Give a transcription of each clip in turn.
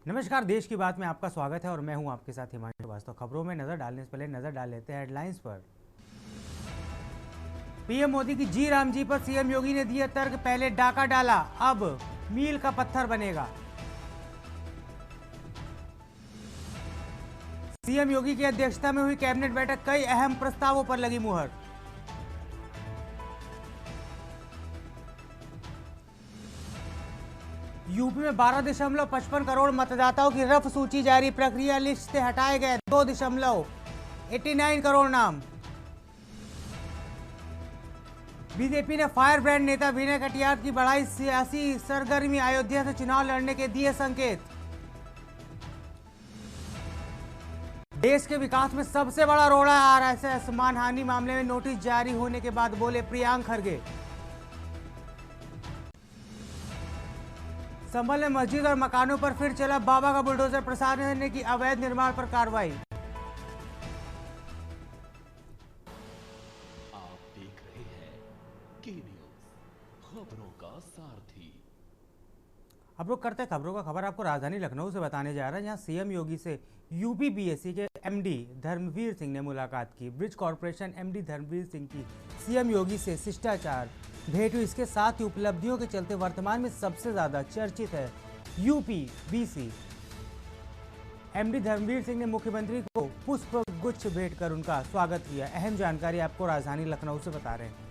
नमस्कार, देश की बात में आपका स्वागत है और मैं हूं आपके साथ हिमांशु वास्तव। खबरों में नजर डालने से पहले नजर डाल लेते हैं हेडलाइंस पर। पीएम मोदी की जी राम जी पर सीएम योगी ने दिए तर्क, पहले डाका डाला, अब मील का पत्थर बनेगा। सीएम योगी की अध्यक्षता में हुई कैबिनेट बैठक, कई अहम प्रस्तावों पर लगी मुहर। यूपी में 12.55 करोड़ मतदाताओं की रफ सूची जारी, प्रक्रिया लिस्ट से हटाए गए 2.89 करोड़ नाम। बीजेपी ने फायर ब्रांड नेता विनय कटियार की बढ़ाई सियासी सरगर्मी, अयोध्या से चुनाव लड़ने के दिए संकेत। देश के विकास में सबसे बड़ा रोड़ा आरएसएस, मानहानि मामले में नोटिस जारी होने के बाद बोले प्रियांक खरगे। संभल में मस्जिद और मकानों पर फिर चला बाबा का बुलडोजर, प्रशासन ने की अवैध निर्माण पर कार्रवाई। आप देख रहे हैं के न्यूज, खबरों का सारथी। अब रुक करते खबरों का। खबर आपको राजधानी लखनऊ से बताने जा रहा है, जहां सीएम योगी से यूपी बीएससी के एमडी धर्मवीर सिंह ने मुलाकात की। Bridge corporation MD Dharmveer Singh की सीएम योगी से शिष्टाचार भेंट हुई। इसके साथ ही उपलब्धियों के चलते वर्तमान में सबसे ज्यादा चर्चित है UP BC. MD Dharmveer Singh ने मुख्यमंत्री को पुष्प गुच्छ भेंट कर उनका स्वागत किया। अहम जानकारी आपको राजधानी लखनऊ से बता रहे हैं।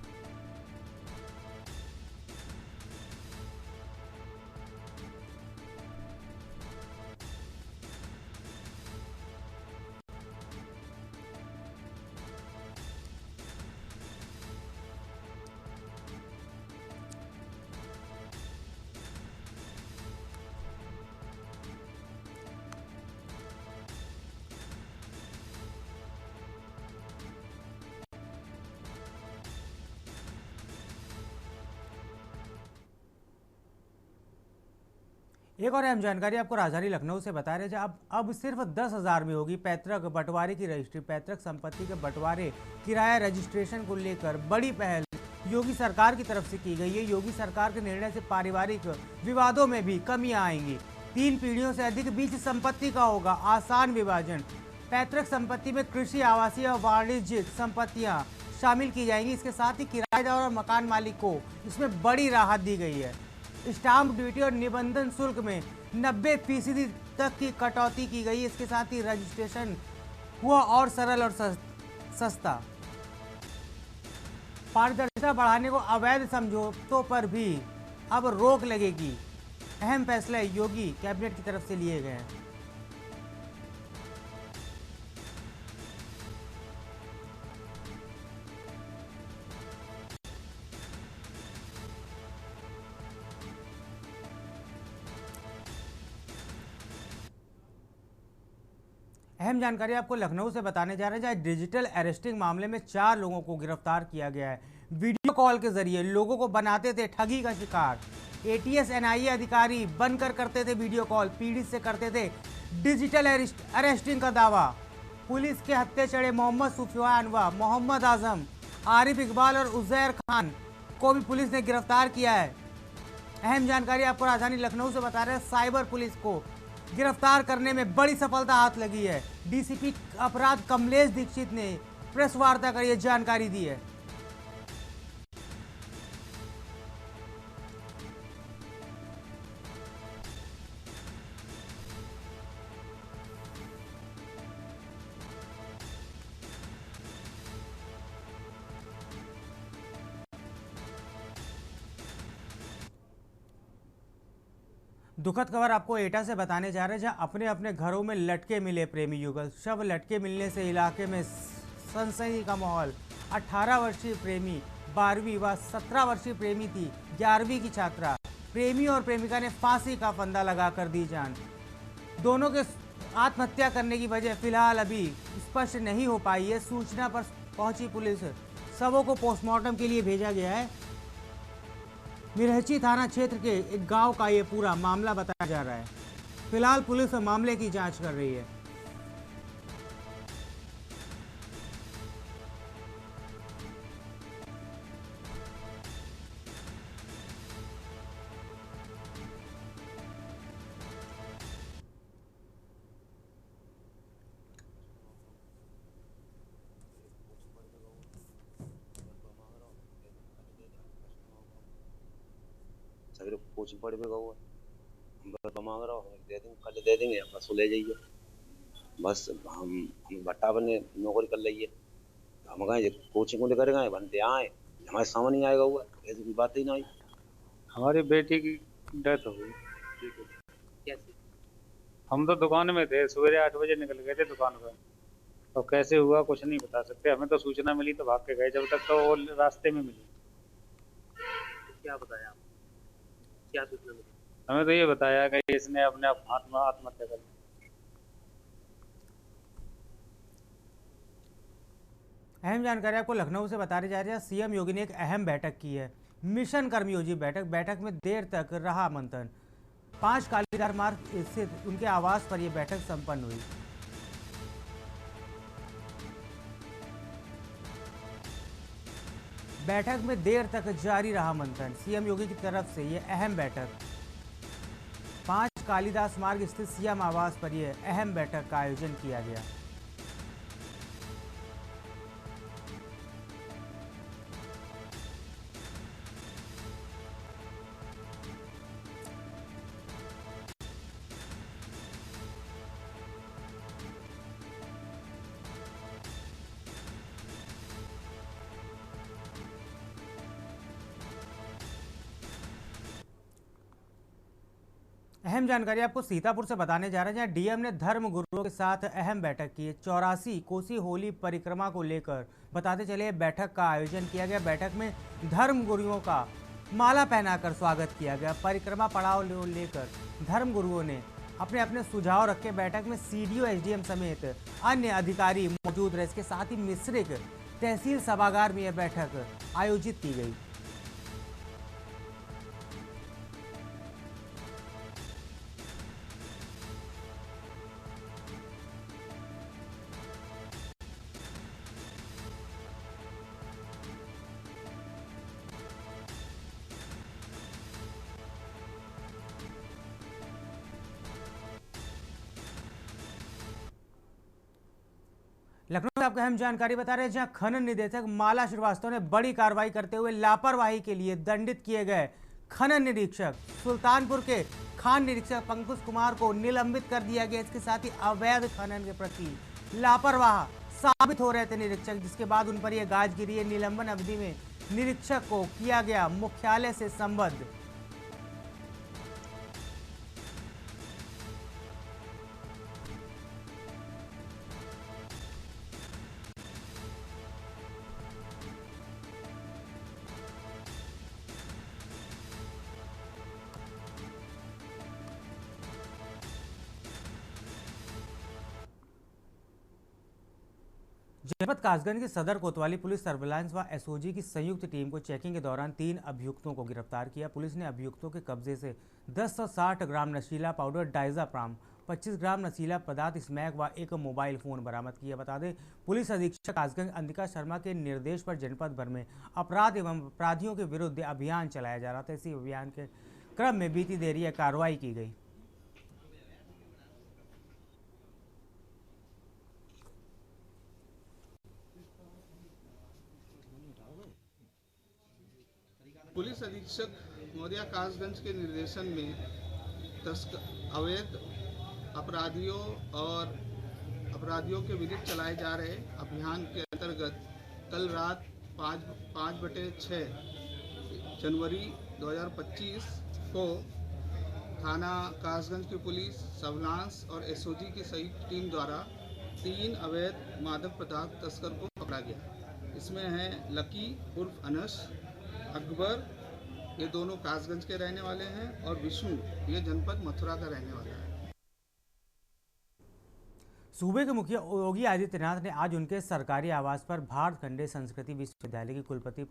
एक और अहम जानकारी आपको राजधानी लखनऊ से बता रहे हैं, अब सिर्फ 10,000 में होगी पैतृक बंटवारे की रजिस्ट्री। पैतृक संपत्ति के बंटवारे किराया रजिस्ट्रेशन को लेकर बड़ी पहल योगी सरकार की तरफ से की गई है। योगी सरकार के निर्णय से पारिवारिक विवादों में भी कमियां आएंगी। 3 पीढ़ियों से अधिक बीच संपत्ति का होगा आसान विभाजन। पैतृक संपत्ति में कृषि, आवासीय और वाणिज्यिक संपत्तियां शामिल की जाएंगी। इसके साथ ही किराएदार और मकान मालिक को इसमें बड़ी राहत दी गई है। स्टाम्प ड्यूटी और निबंधन शुल्क में 90% तक की कटौती की गई। इसके साथ ही रजिस्ट्रेशन हुआ और सरल और सस्ता। पारदर्शिता बढ़ाने को अवैध समझौतों पर भी अब रोक लगेगी। अहम फैसले योगी कैबिनेट की तरफ से लिए गए हैं। अहम जानकारी आपको लखनऊ से बताने जा रहे हैं, जहां डिजिटल अरेस्टिंग मामले में 4 लोगों को गिरफ्तार किया गया है। वीडियो कॉल के जरिए लोगों को बनाते थे ठगी का शिकार। एटीएस एनआईए अधिकारी बनकर करते थे वीडियो कॉल, पीड़ित से करते थे डिजिटल अरेस्टिंग का दावा। पुलिस के हत्थे चढ़े मोहम्मद सुफियान व मोहम्मद आजम, आरिफ इकबाल और उजैर खान को भी पुलिस ने गिरफ्तार किया है। अहम जानकारी आपको राजधानी लखनऊ से बता रहे हैं, साइबर पुलिस को गिरफ्तार करने में बड़ी सफलता हाथ लगी है। डीसीपी अपराध कमलेश दीक्षित ने प्रेस वार्ता कर यह जानकारी दी है। दुखद खबर आपको एटा से बताने जा रहे हैं, जहां अपने अपने घरों में लटके मिले प्रेमी युगल। शव लटके मिलने से इलाके में सनसनी का माहौल। 18 वर्षीय प्रेमी 12वीं व 17 वर्षीय प्रेमी थी 11वीं की छात्रा। प्रेमी और प्रेमिका ने फांसी का फंदा लगाकर दी जान। दोनों के आत्महत्या करने की वजह फिलहाल अभी स्पष्ट नहीं हो पाई है। सूचना पर पहुंची पुलिस, शवों को पोस्टमार्टम के लिए भेजा गया है। मिरहची थाना क्षेत्र के एक गांव का ये पूरा मामला बताया जा रहा है। फिलहाल पुलिस मामले की जांच कर रही है। कोचिंग पढ़ भी गऊ है। हम बता मांग रहा हूँ, दे देंगे, कल दे देंगे, बस ले जाइए। बस हम भट्टा बने नौकरी कर लीजिए। हम गए कोचिंग को लेकर गए, बनते आए, हमारे सामने नहीं आएगा हुआ, ऐसी कोई बात ही ना आई। हमारी बेटी की डेथ हो गई। कैसे? हम तो दुकान में थे, सवेरे 8 बजे निकल गए थे दुकान पर। तो कैसे हुआ कुछ नहीं बता सकते, हमें तो सूचना मिली तो भाग के गए, जब तक तो वो रास्ते में मिली। तो क्या बताया आपको? क्या सूचना मिली? हमें तो ये बताया कि इसने अपने आप आत्महत्या कर ली। अहम जानकारी आपको लखनऊ से बताई जा रही है। सीएम योगी ने एक अहम बैठक की है, मिशन कर्मयोगी बैठक में देर तक रहा मंथन। 5 कालीदार मार्ग स्थित उनके आवास पर यह बैठक संपन्न हुई। बैठक में देर तक जारी रहा मंथन। सीएम योगी की तरफ से यह अहम बैठक 5 कालीदास मार्ग स्थित सीएम आवास पर यह अहम बैठक का आयोजन किया गया। अहम जानकारी आपको सीतापुर से बताने जा रहे हैं, जहां डीएम ने धर्म गुरुओं के साथ अहम बैठक की है। 84 कोसी होली परिक्रमा को लेकर बताते चले बैठक का आयोजन किया गया। बैठक में धर्म गुरुओं का माला पहनाकर स्वागत किया गया। परिक्रमा पड़ाव लेकर धर्म गुरुओं ने अपने अपने सुझाव रखे। बैठक में सीडीओ एसडीएम समेत अन्य अधिकारी मौजूद रहे। इसके साथ ही मिश्रिक तहसील सभागार में यह बैठक आयोजित की गई। लखनऊ से आपको अहम जानकारी बता रहे हैं, जहां खनन निदेशक माला श्रीवास्तव ने बड़ी कार्रवाई करते हुए लापरवाही के लिए दंडित किए गए खनन निरीक्षक सुल्तानपुर के खान निरीक्षक पंकज कुमार को निलंबित कर दिया गया। इसके साथ ही अवैध खनन के प्रति लापरवाह साबित हो रहे थे निरीक्षक, जिसके बाद उन पर यह गाज गिरी है। निलंबन अवधि में निरीक्षक को किया गया मुख्यालय से संबद्ध। जनपद कासगंज की सदर कोतवाली पुलिस सर्विलांस व एसओजी की संयुक्त टीम को चेकिंग के दौरान 3 अभियुक्तों को गिरफ्तार किया। पुलिस ने अभियुक्तों के कब्जे से 1060 ग्राम नशीला पाउडर डायजाप्राम, 25 ग्राम नशीला पदार्थ स्मैक व एक मोबाइल फोन बरामद किया। बता दें, पुलिस अधीक्षक कासगंज अंतिका शर्मा के निर्देश पर जनपद भर में अपराध एवं अपराधियों के विरुद्ध अभियान चलाया जा रहा था। इसी अभियान के क्रम में बीती देर यह कार्रवाई की गई। पुलिस अधीक्षक मौर्या कासगंज के निर्देशन में अवैध अपराधियों और अपराधियों के विरुद्ध चलाए जा रहे अभियान के अंतर्गत कल रात 5/6 जनवरी 2025 को थाना कासगंज की पुलिस सर्विलांस और एसओजी की संयुक्त टीम द्वारा 3 अवैध मादक पदार्थ तस्कर को पकड़ा गया। इसमें है लकी उर्फ अनस, अकबर, ये दोनों कासगंज के रहने वाले हैं, और विष्णु, ये जनपद मथुरा का रहने वाला है। सूबे के मुखिया योगी आदित्यनाथ ने आज उनके सरकारी आवास पर भारत खंडे संस्कृति विश्वविद्यालय की कुलपति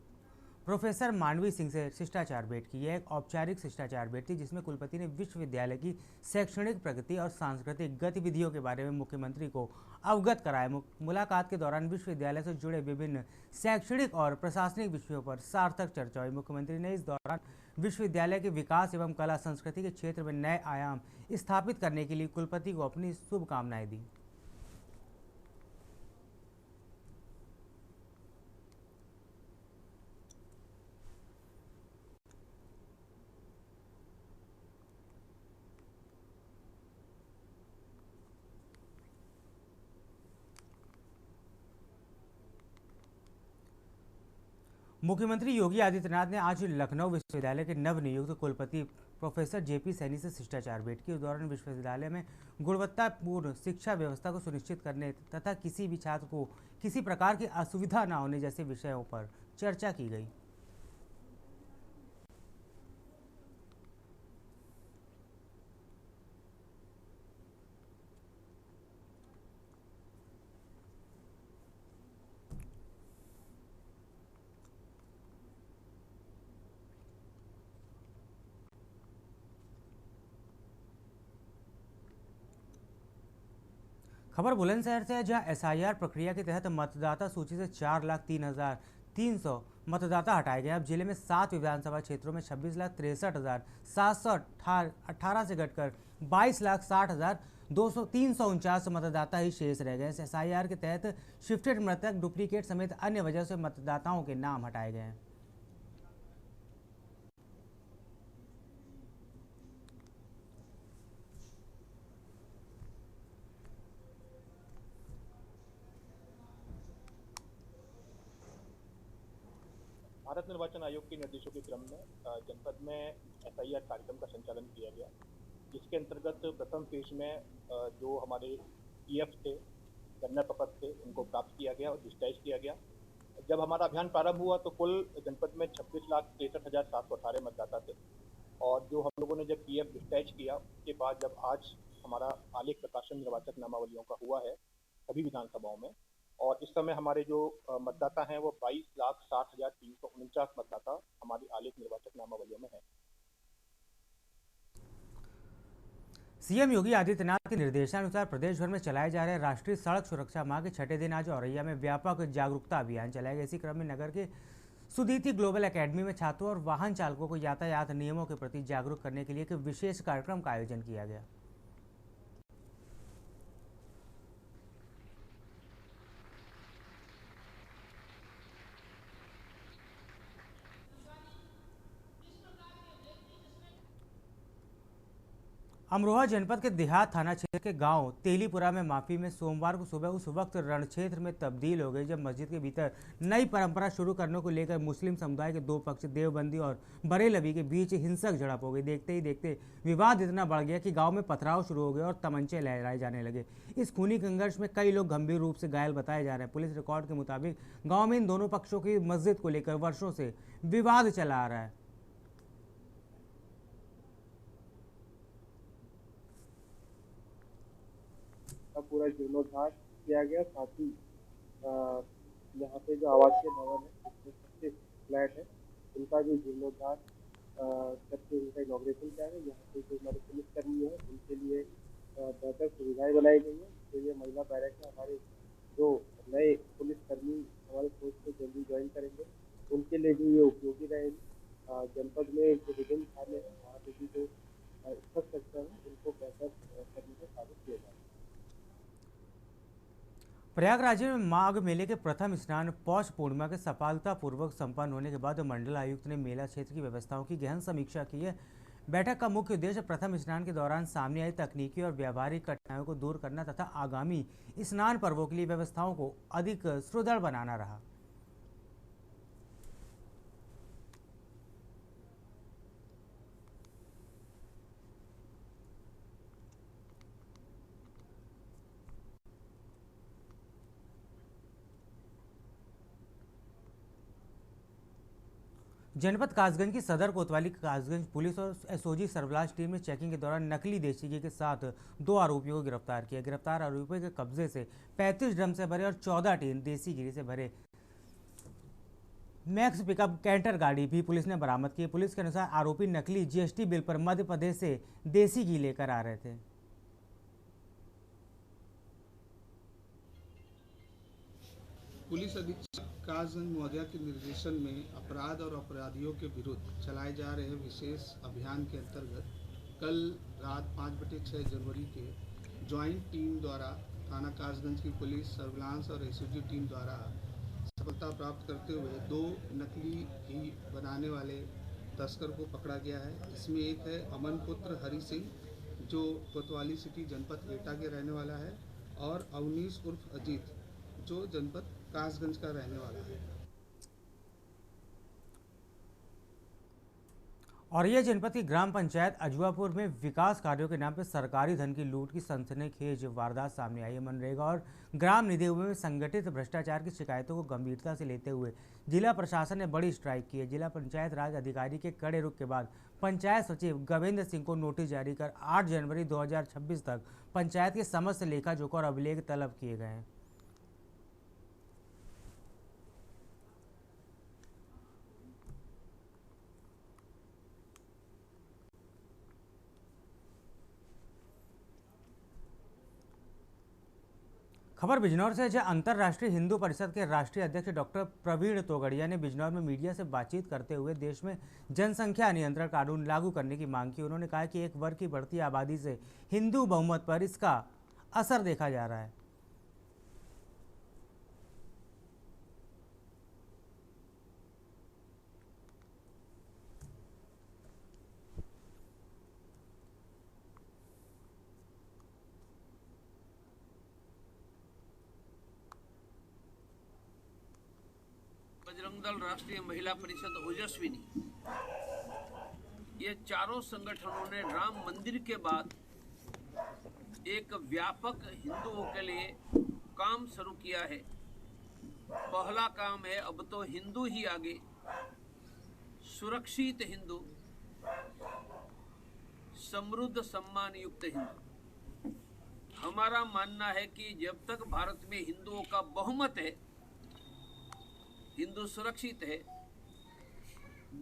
प्रोफेसर मांडवी सिंह से शिष्टाचार भेंट की। यह एक औपचारिक शिष्टाचार भेंट थी, जिसमें कुलपति ने विश्वविद्यालय की शैक्षणिक प्रगति और सांस्कृतिक गतिविधियों के बारे में मुख्यमंत्री को अवगत कराया। मुलाकात के दौरान विश्वविद्यालय से जुड़े विभिन्न शैक्षणिक और प्रशासनिक विषयों पर सार्थक चर्चा हुई। मुख्यमंत्री ने इस दौरान विश्वविद्यालय के विकास एवं कला संस्कृति के क्षेत्र में नए आयाम स्थापित करने के लिए कुलपति को अपनी शुभकामनाएं दी। मुख्यमंत्री योगी आदित्यनाथ ने आज लखनऊ विश्वविद्यालय के नवनियुक्त कुलपति प्रोफेसर जेपी सैनी से शिष्टाचार भेंट की। इस दौरान विश्वविद्यालय में गुणवत्तापूर्ण शिक्षा व्यवस्था को सुनिश्चित करने तथा किसी भी छात्र को किसी प्रकार की असुविधा न होने जैसे विषयों पर चर्चा की गई। खबर बुलंदशहर से है, जहां एसआईआर प्रक्रिया के तहत मतदाता सूची से 4,03,300 मतदाता हटाए गए। अब जिले में 7 विधानसभा क्षेत्रों में 26,63,718 से घटकर 22,60,349 मतदाता ही शेष रह गए। एसआईआर के तहत शिफ्टेड मृतक, डुप्लीकेट समेत अन्य वजह से मतदाताओं के नाम हटाए गए हैं। भारत निर्वाचन आयोग के निर्देशों के क्रम में जनपद में एसआईआर कार्यक्रम का संचालन किया गया, जिसके अंतर्गत प्रथम फेज में जो हमारे पीएफ थे, गन्ना प्रपत्र थे, उनको प्राप्त किया गया और डिजिटाइज किया गया। जब हमारा अभियान प्रारंभ हुआ तो कुल जनपद में 26,63,718 मतदाता थे, और जो हम लोगों ने जब पीएफ डिजिटाइज किया उसके बाद जब आज हमारा आलेख प्रकाशन निर्वाचक नामावलियों का हुआ है सभी विधानसभाओं में, और इस समय हमारे जो मतदाता हैं वो 22,60,349 मतदाता हमारी आलेख निर्वाचक नामावलियों में है। सीएम योगी आदित्यनाथ के निर्देशानुसार प्रदेश भर में चलाए जा रहे राष्ट्रीय सड़क सुरक्षा माह के छठे दिन आज औरैया में व्यापक जागरूकता अभियान चलाया गया। इसी क्रम में नगर के सुदीति ग्लोबल एकेडमी में छात्रों और वाहन चालकों को यातायात नियमों के प्रति जागरूक करने के लिए एक विशेष कार्यक्रम का आयोजन किया गया। अमरोहा जनपद के देहात थाना क्षेत्र के गांव तेलीपुरा में माफी में सोमवार को सुबह उस वक्त रण क्षेत्र में तब्दील हो गई जब मस्जिद के भीतर नई परंपरा शुरू करने को लेकर मुस्लिम समुदाय के दो पक्ष देवबंदी और बरेलवी के बीच हिंसक झड़प हो गई। देखते ही देखते विवाद इतना बढ़ गया कि गाँव में पथराव शुरू हो गया और तमंचे लहराए जाने लगे। इस खूनी संघर्ष में कई लोग गंभीर रूप से घायल बताए जा रहे हैं। पुलिस रिकॉर्ड के मुताबिक गाँव में इन दोनों पक्षों की मस्जिद को लेकर वर्षों से विवाद चला आ रहा है। पूरा जीर्णोद्धार किया गया, साथ ही यहाँ पे जो आवासीय भवन है उसमें 25 फ्लैट है, उनका भी जीर्णोद्धार करके उनका इनॉग्रेशन किया गया। यहाँ पे जो हमारे पुलिसकर्मी है उनके लिए बेहतर सुविधाएं बनाई गई है। तो ये महिला बैरक में हमारे जो नए पुलिसकर्मी हमारे फोर्स को जल्दी ज्वाइन करेंगे उनके लिए भी ये उपयोगी रहेगी। जनपद में जो विभिन्न थाने हैं वहाँ पे भी जो इंफ्रास्ट्रक्चर है उनको बेहतर करने का कार्य किया जाए। प्रयागराज में माघ मेले के प्रथम स्नान पौष पूर्णिमा के सफलतापूर्वक संपन्न होने के बाद मंडल आयुक्त ने मेला क्षेत्र की व्यवस्थाओं की गहन समीक्षा की है। बैठक का मुख्य उद्देश्य प्रथम स्नान के दौरान सामने आई तकनीकी और व्यावहारिक कठिनाइयों को दूर करना तथा आगामी स्नान पर्वों के लिए व्यवस्थाओं को अधिक सुदृढ़ बनाना रहा। जनपद कासगंज की सदर कोतवाली कासगंज पुलिस और एसओजी सर्विलांस टीम ने चेकिंग के दौरान नकली देसी घी के साथ 2 आरोपियों को गिरफ्तार किया। गिरफ्तार आरोपियों के कब्जे से 35 ड्रम से भरे और 14 टीन देसी घी से भरे मैक्स पिकअप कैंटर गाड़ी भी पुलिस ने बरामद की। पुलिस के अनुसार आरोपी नकली जीएसटी बिल पर मध्य प्रदेश से देसी घी लेकर आ रहे थे। पुलिस अधीक्षक कासगंज मौर्या के निर्देशन में अपराध और अपराधियों के विरुद्ध चलाए जा रहे विशेष अभियान के अंतर्गत कल रात 5/6 जनवरी के ज्वाइंट टीम द्वारा थाना कासगंज की पुलिस सर्विलांस और एसओजी टीम द्वारा सफलता प्राप्त करते हुए 2 नकली घी बनाने वाले तस्कर को पकड़ा गया है। इसमें एक है अमन पुत्र हरि सिंह जो कोतवाली सिटी जनपद एटा के रहने वाला है, और अवनीश उर्फ अजीत जो जनपद कासगंज का रहने वाला है। और ये जनपद की ग्राम पंचायत अजवापुर में विकास कार्यों के नाम पर सरकारी धन की लूट की सनसनीखेज वारदात सामने आई है। मनरेगा और ग्राम निधि में संगठित भ्रष्टाचार की शिकायतों को गंभीरता से लेते हुए जिला प्रशासन ने बड़ी स्ट्राइक की है। जिला पंचायत राज अधिकारी के कड़े रुख के बाद पंचायत सचिव गवेंद्र सिंह को नोटिस जारी कर 8 जनवरी 2026 तक पंचायत के समस्त लेखा जोखा और अभिलेख तलब किए गए हैं। खबर बिजनौर से, जहां अंतर्राष्ट्रीय हिंदू परिषद के राष्ट्रीय अध्यक्ष डॉक्टर प्रवीण तोगड़िया ने बिजनौर में मीडिया से बातचीत करते हुए देश में जनसंख्या नियंत्रण कानून लागू करने की मांग की। उन्होंने कहा कि एक वर्ग की बढ़ती आबादी से हिंदू बहुमत पर इसका असर देखा जा रहा है। बजरंग दल, राष्ट्रीय महिला परिषद, ओजस्विनी, ये चारों संगठनों ने राम मंदिर के बाद एक व्यापक हिंदुओं के लिए काम शुरू किया है। पहला काम है अब तो हिंदू ही आगे, सुरक्षित हिंदू, समृद्ध सम्मान युक्त हिंदू। हमारा मानना है कि जब तक भारत में हिंदुओं का बहुमत है, हिंदू सुरक्षित है,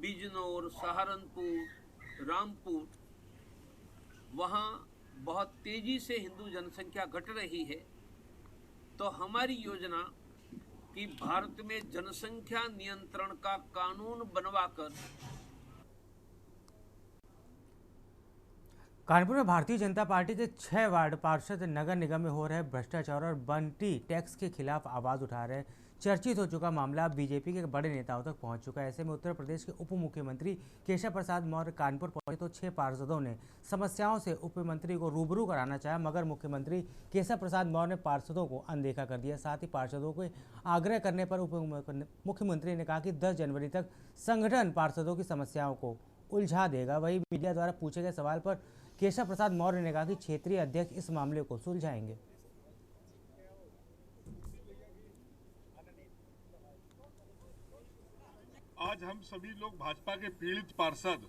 बिजनौर, सहारनपुर, रामपुर, वहाँ बहुत तेजी से हिंदू जनसंख्या घट रही है। तो हमारी योजना कि भारत में जनसंख्या नियंत्रण का कानून बनवाकर कानपुर में भारतीय जनता पार्टी के 6 वार्ड पार्षद नगर निगम में हो रहे भ्रष्टाचार और बंटी टैक्स के खिलाफ आवाज उठा रहे हैं। चर्चित हो चुका मामला अब बीजेपी के बड़े नेताओं तक पहुंच चुका है। ऐसे में उत्तर प्रदेश के उप मुख्यमंत्री केशव प्रसाद मौर्य कानपुर पहुंचे तो 6 पार्षदों ने समस्याओं से उप मुख्यमंत्री को रूबरू कराना चाहा, मगर मुख्यमंत्री केशव प्रसाद मौर्य ने पार्षदों को अनदेखा कर दिया। साथ ही पार्षदों के आग्रह करने पर उप मुख्यमंत्री ने कहा कि 10 जनवरी तक संगठन पार्षदों की समस्याओं को उलझा देगा। वहीं मीडिया द्वारा पूछे गए सवाल पर केशव प्रसाद मौर्य ने कहा कि क्षेत्रीय अध्यक्ष इस मामले को सुलझाएंगे। आज हम सभी लोग भाजपा के पीड़ित पार्षद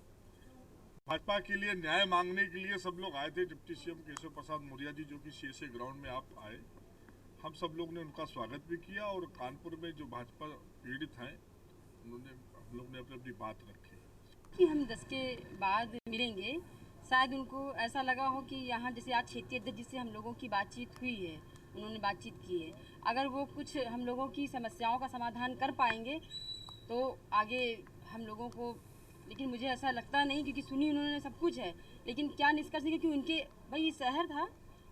भाजपा के लिए न्याय मांगने के लिए सब लोग आए थे। डिप्टी सीएम केशव प्रसाद मौर्य जी जो कि सीएसए ग्राउंड में आप आए, हम सब लोग ने उनका स्वागत भी किया और कानपुर में जो भाजपा पीड़ित हैं उन्होंने हम लोग ने अपनी बात रखी कि हम 10 के बाद मिलेंगे। शायद उनको ऐसा लगा हो कि यहाँ जैसे आज क्षेत्रीय अध्यक्ष जिससे हम लोगों की बातचीत हुई है, उन्होंने बातचीत की है, अगर वो कुछ हम लोगों की समस्याओं का समाधान कर पाएंगे तो आगे हम लोगों को, लेकिन मुझे ऐसा लगता नहीं क्योंकि सुनी उन्होंने सब कुछ है, लेकिन क्या निष्कर्ष है क्योंकि उनके भाई ये शहर था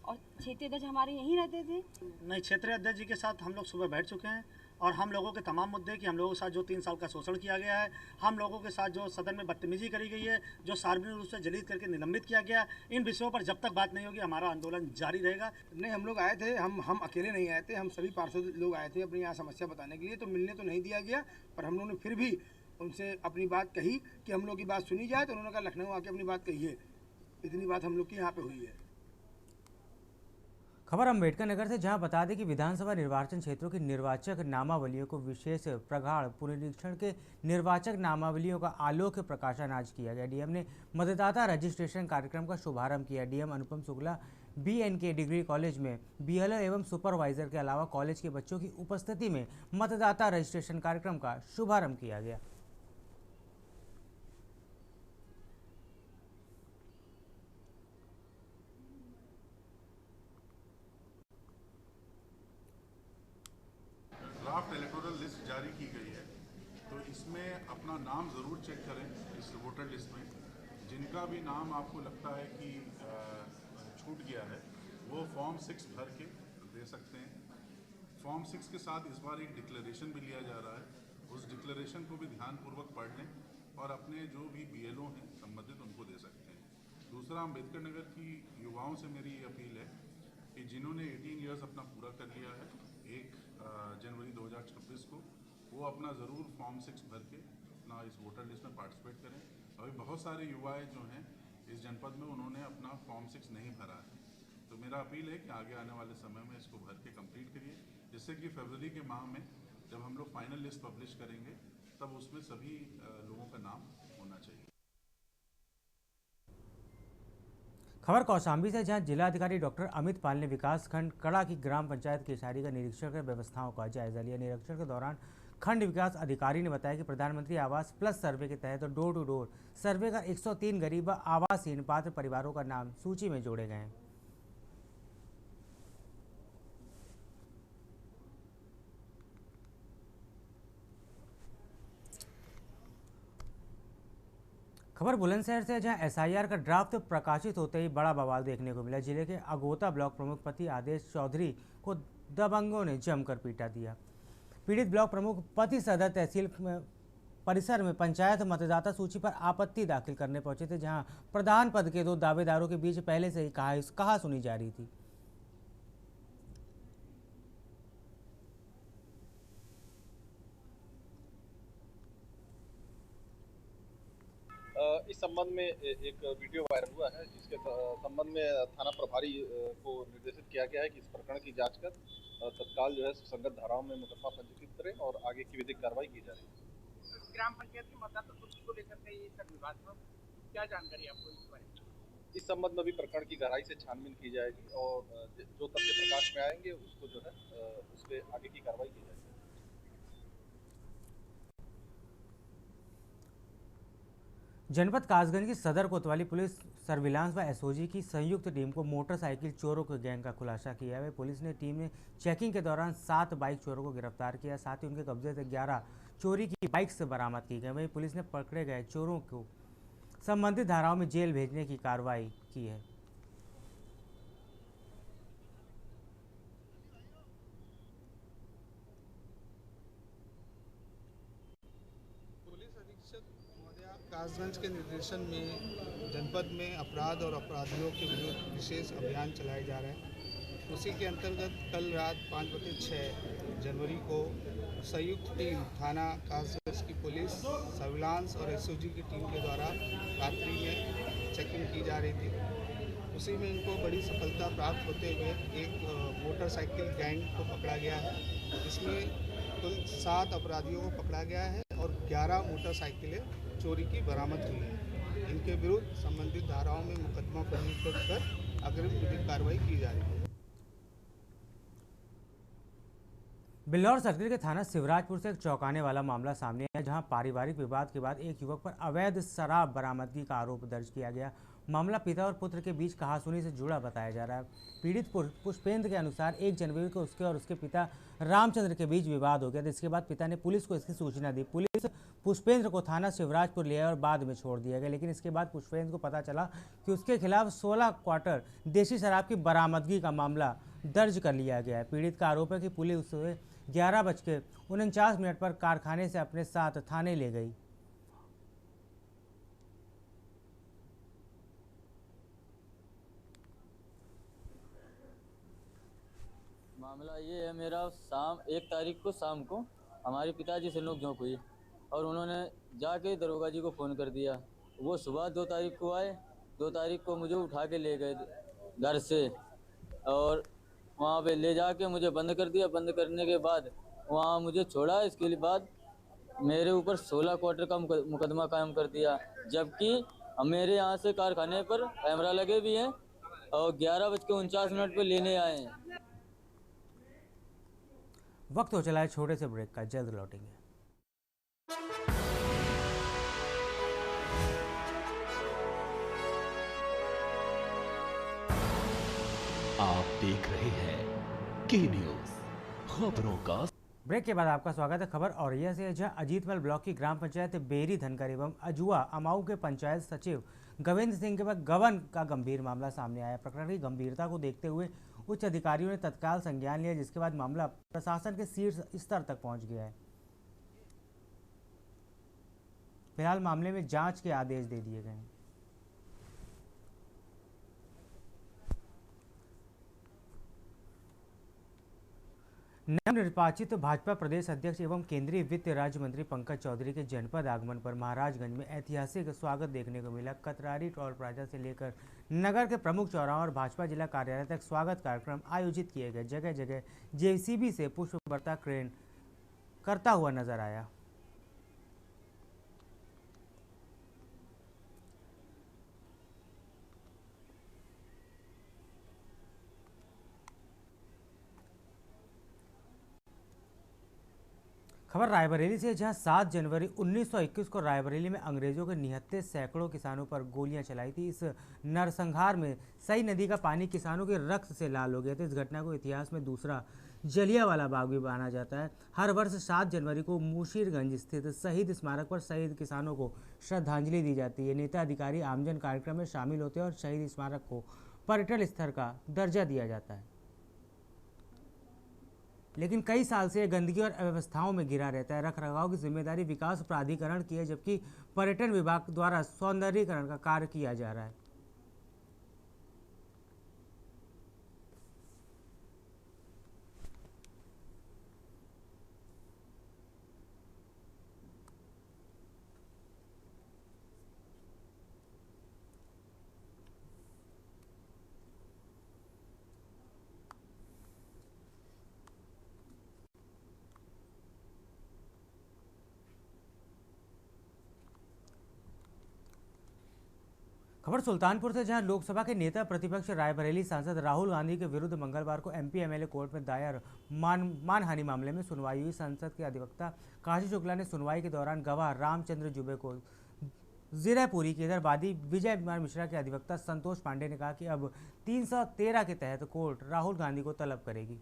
और क्षेत्रीय अध्यक्ष हमारे यहीं रहते थे। नहीं, क्षेत्रीय अध्यक्ष जी के साथ हम लोग सुबह बैठ चुके हैं और हम लोगों के तमाम मुद्दे कि हम लोगों के साथ जो 3 साल का शोषण किया गया है, हम लोगों के साथ जो सदन में बदतमीजी करी गई है, जो सार्वजनिक रूप से जलील करके निलंबित किया गया, इन विषयों पर जब तक बात नहीं होगी हमारा आंदोलन जारी रहेगा। नहीं, हम लोग आए थे, हम अकेले नहीं आए थे, हम सभी पार्षद लोग आए थे अपनी यहाँ समस्या बताने के लिए। तो मिलने तो नहीं दिया गया, पर हम लोगों ने फिर भी उनसे अपनी बात कही कि हम लोग की बात सुनी जाए। तो उन्होंने कहा लखनऊ आके अपनी बात कहिए। इतनी बात हम लोग की यहाँ पे हुई है। खबर अम्बेडकर नगर से, जहां बता दें कि विधानसभा निर्वाचन क्षेत्रों की निर्वाचक नामावलियों को विशेष प्रगाढ़ पुनरीक्षण के निर्वाचक नामावलियों का आलोक प्रकाशन आज किया गया। डीएम ने मतदाता रजिस्ट्रेशन कार्यक्रम का शुभारंभ किया। डीएम अनुपम शुक्ला बीएनके डिग्री कॉलेज में बीएलओ एवं सुपरवाइजर के अलावा कॉलेज के बच्चों की उपस्थिति में मतदाता रजिस्ट्रेशन कार्यक्रम का शुभारंभ किया गया। ड्राफ्ट इलेक्टोरल लिस्ट जारी की गई है, तो इसमें अपना नाम ज़रूर चेक करें इस वोटर लिस्ट में। जिनका भी नाम आपको लगता है कि छूट गया है वो फॉर्म 6 भर के दे सकते हैं। फॉर्म 6 के साथ इस बार एक डिक्लेरेशन भी लिया जा रहा है, उस डिक्लेरेशन को भी ध्यानपूर्वक पढ़ लें और अपने जो भी बीएलओ हैं संबंधित उनको दे सकते हैं। दूसरा, अम्बेडकर नगर की युवाओं से मेरी ये अपील है कि जिन्होंने 18 ईयर्स अपना पूरा कर लिया है 1 जनवरी 2026 को, वो अपना ज़रूर फॉर्म 6 भर के अपना इस वोटर लिस्ट में पार्टिसिपेट करें। अभी बहुत सारे युवाएं जो हैं इस जनपद में उन्होंने अपना फॉर्म 6 नहीं भरा है। तो मेरा अपील है कि आगे आने वाले समय में इसको भर के कंप्लीट करिए, जिससे कि फरवरी के माह में जब हम लोग फाइनल लिस्ट पब्लिश करेंगे तब उसमें सभी लोगों का नाम होना चाहिए। खबर कौशाम्बी से, जहां जिलाधिकारी डॉक्टर अमित पाल ने विकासखंड कड़ा की ग्राम पंचायत केशारी का निरीक्षण कर व्यवस्थाओं का जायजा लिया। निरीक्षण के दौरान खंड विकास अधिकारी ने बताया कि प्रधानमंत्री आवास प्लस सर्वे के तहत डोर टू डोर सर्वे कर 103 गरीब व आवासहीन पात्र परिवारों का नाम सूची में जोड़े गए हैं। खबर बुलंदशहर से, जहां एसआईआर का ड्राफ्ट प्रकाशित होते ही बड़ा बवाल देखने को मिला। जिले के अगोता ब्लॉक प्रमुख पति आदेश चौधरी को दबंगों ने जमकर पीटा दिया। पीड़ित ब्लॉक प्रमुख पति सदर तहसील परिसर में पंचायत मतदाता सूची पर आपत्ति दाखिल करने पहुंचे थे, जहां प्रधान पद के 2 दावेदारों के बीच पहले से ही कहा सुनी जा रही थी। इस संबंध में एक वीडियो वायरल हुआ है, जिसके संबंध में थाना प्रभारी को निर्देशित किया गया है कि इस प्रकरण की जांच कर तत्काल जो है सुसंगत धाराओं में मुकदमा पंजीकृत करें और आगे की विधिक कार्रवाई की जा रही है। ग्राम पंचायत की मतदाता सूची को लेकर के ये सब विवाद में क्या जानकारी आपको इस बारे में? इस संबंध में भी प्रकरण की गहराई से छानबीन की जाएगी और जो तथ्य प्रकाश में आएंगे उसको जो है उस पर आगे की कार्रवाई की जाएगी। जनपद कासगंज की सदर कोतवाली पुलिस सर्विलांस व एसओजी की संयुक्त टीम को मोटरसाइकिल चोरों के गैंग का खुलासा किया है। पुलिस ने टीम ने चेकिंग के दौरान 7 बाइक चोरों को गिरफ्तार किया, साथ ही उनके कब्जे से 11 चोरी की बाइक से बरामद की गई। वहीं पुलिस ने पकड़े गए चोरों को संबंधित धाराओं में जेल भेजने की कार्रवाई की है। कासगंज के निर्देशन में जनपद में अपराध और अपराधियों के विरुद्ध विशेष अभियान चलाए जा रहे हैं। उसी के अंतर्गत कल रात 5/6 जनवरी को संयुक्त टीम थाना कासगंज की पुलिस सर्विलांस और एसओजी की टीम के द्वारा रात्रि में चेकिंग की जा रही थी। उसी में इनको बड़ी सफलता प्राप्त होते हुए एक मोटरसाइकिल गैंग को पकड़ा गया है। इसमें कुल 7 अपराधियों को पकड़ा गया है और 11 मोटरसाइकिलें चोरी की बरामद हुई है। इनके विरुद्ध संबंधित धाराओं में मुकदमा पंजीकृत कर अग्रिम विधिक कार्रवाई की जा रही है। बिल्लौर सर्किल के थाना शिवराजपुर से एक चौंकाने वाला मामला सामने आया, जहां पारिवारिक विवाद के बाद एक युवक पर अवैध शराब बरामदगी का आरोप दर्ज किया गया। मामला पिता और पुत्र के बीच कहासुनी से जुड़ा बताया जा रहा है। पीड़ित पुष्पेंद्र के अनुसार 1 जनवरी को उसके और उसके पिता रामचंद्र के बीच विवाद हो गया था। इसके बाद पिता ने पुलिस को इसकी सूचना दी। पुलिस पुष्पेंद्र को थाना शिवराजपुर ले आया और बाद में छोड़ दिया गया, लेकिन इसके बाद पुष्पेंद्र को पता चला कि उसके खिलाफ 16 क्वार्टर देशी शराब की बरामदगी का मामला दर्ज कर लिया गया है। पीड़ित का आरोप है कि पुलिस उसे 11:49 पर कारखाने से अपने साथ थाने ले गई। मामला ये है, मेरा 1 तारीख को शाम को हमारे पिताजी से नोक-झोंक हुई और उन्होंने जाके दरोगा जी को फ़ोन कर दिया। वो सुबह 2 तारीख को आए। 2 तारीख को मुझे उठा के ले गए घर से और वहाँ पे ले जाके मुझे बंद कर दिया। बंद करने के बाद वहाँ मुझे छोड़ा। इसके बाद मेरे ऊपर 16 क्वार्टर का मुकदमा कायम कर दिया, जबकि मेरे यहाँ से कारखाने पर कैमरा लगे भी हैं और 11:49 पर लेने आए हैं। वक्त हो चला है छोटे से ब्रेक का, जल्द लौटेंगे। आप देख रहे हैं के न्यूज़, खबरों का। ब्रेक के बाद आपका स्वागत है। खबर औरैया से, जहां अजीतमल ब्लॉक की ग्राम पंचायत बेरी धनकर एवं अजुआ अमाऊ के पंचायत सचिव गवेंद्र सिंह के बाद गबन का गंभीर मामला सामने आया। प्रकरण की गंभीरता को देखते हुए उच्च अधिकारियों ने तत्काल संज्ञान लिया, जिसके बाद मामला प्रशासन के शीर्ष स्तर तक पहुंच गया है। फिलहाल मामले में जांच के आदेश दे दिए गए हैं। नवनिर्वाचित भाजपा प्रदेश अध्यक्ष एवं केंद्रीय वित्त राज्य मंत्री पंकज चौधरी के जनपद आगमन पर महाराजगंज में ऐतिहासिक स्वागत देखने को मिला। कतरारी टोल प्लाजा से लेकर नगर के प्रमुख चौराहों और भाजपा जिला कार्यालय तक स्वागत कार्यक्रम आयोजित किए गए। जगह जगह जेसीबी से पुष्प वर्षा क्रेन करता हुआ नजर आया। खबर रायबरेली से, जहां 7 जनवरी 1921 को रायबरेली में अंग्रेजों के निहत्थे सैकड़ों किसानों पर गोलियां चलाई थी। इस नरसंहार में सई नदी का पानी किसानों के रक्त से लाल हो गया था। इस घटना को इतिहास में दूसरा जलियांवाला बाग भी माना जाता है। हर वर्ष 7 जनवरी को मुशीरगंज स्थित शहीद स्मारक पर शहीद किसानों को श्रद्धांजलि दी जाती है। नेता अधिकारी आमजन कार्यक्रम में शामिल होते हैं और शहीद स्मारक को पर्यटन स्थल का दर्जा दिया जाता है। लेकिन कई साल से गंदगी और अव्यवस्थाओं में घिरा रहता है। रख रखाव की जिम्मेदारी विकास प्राधिकरण की है, जबकि पर्यटन विभाग द्वारा सौंदर्यीकरण का कार्य किया जा रहा है। खबर सुल्तानपुर से, जहां लोकसभा के नेता प्रतिपक्ष रायबरेली सांसद राहुल गांधी के विरुद्ध मंगलवार को एमपी एमएलए कोर्ट में दायर मानहानि मामले में सुनवाई हुई। संसद के अधिवक्ता काशी शुक्ला ने सुनवाई के दौरान गवाह रामचंद्र जुबे को ज़िरह पूरी की। इधर वादी विजय कुमार मिश्रा के अधिवक्ता संतोष पांडे ने कहा कि अब 313 के तहत कोर्ट राहुल गांधी को तलब करेगी।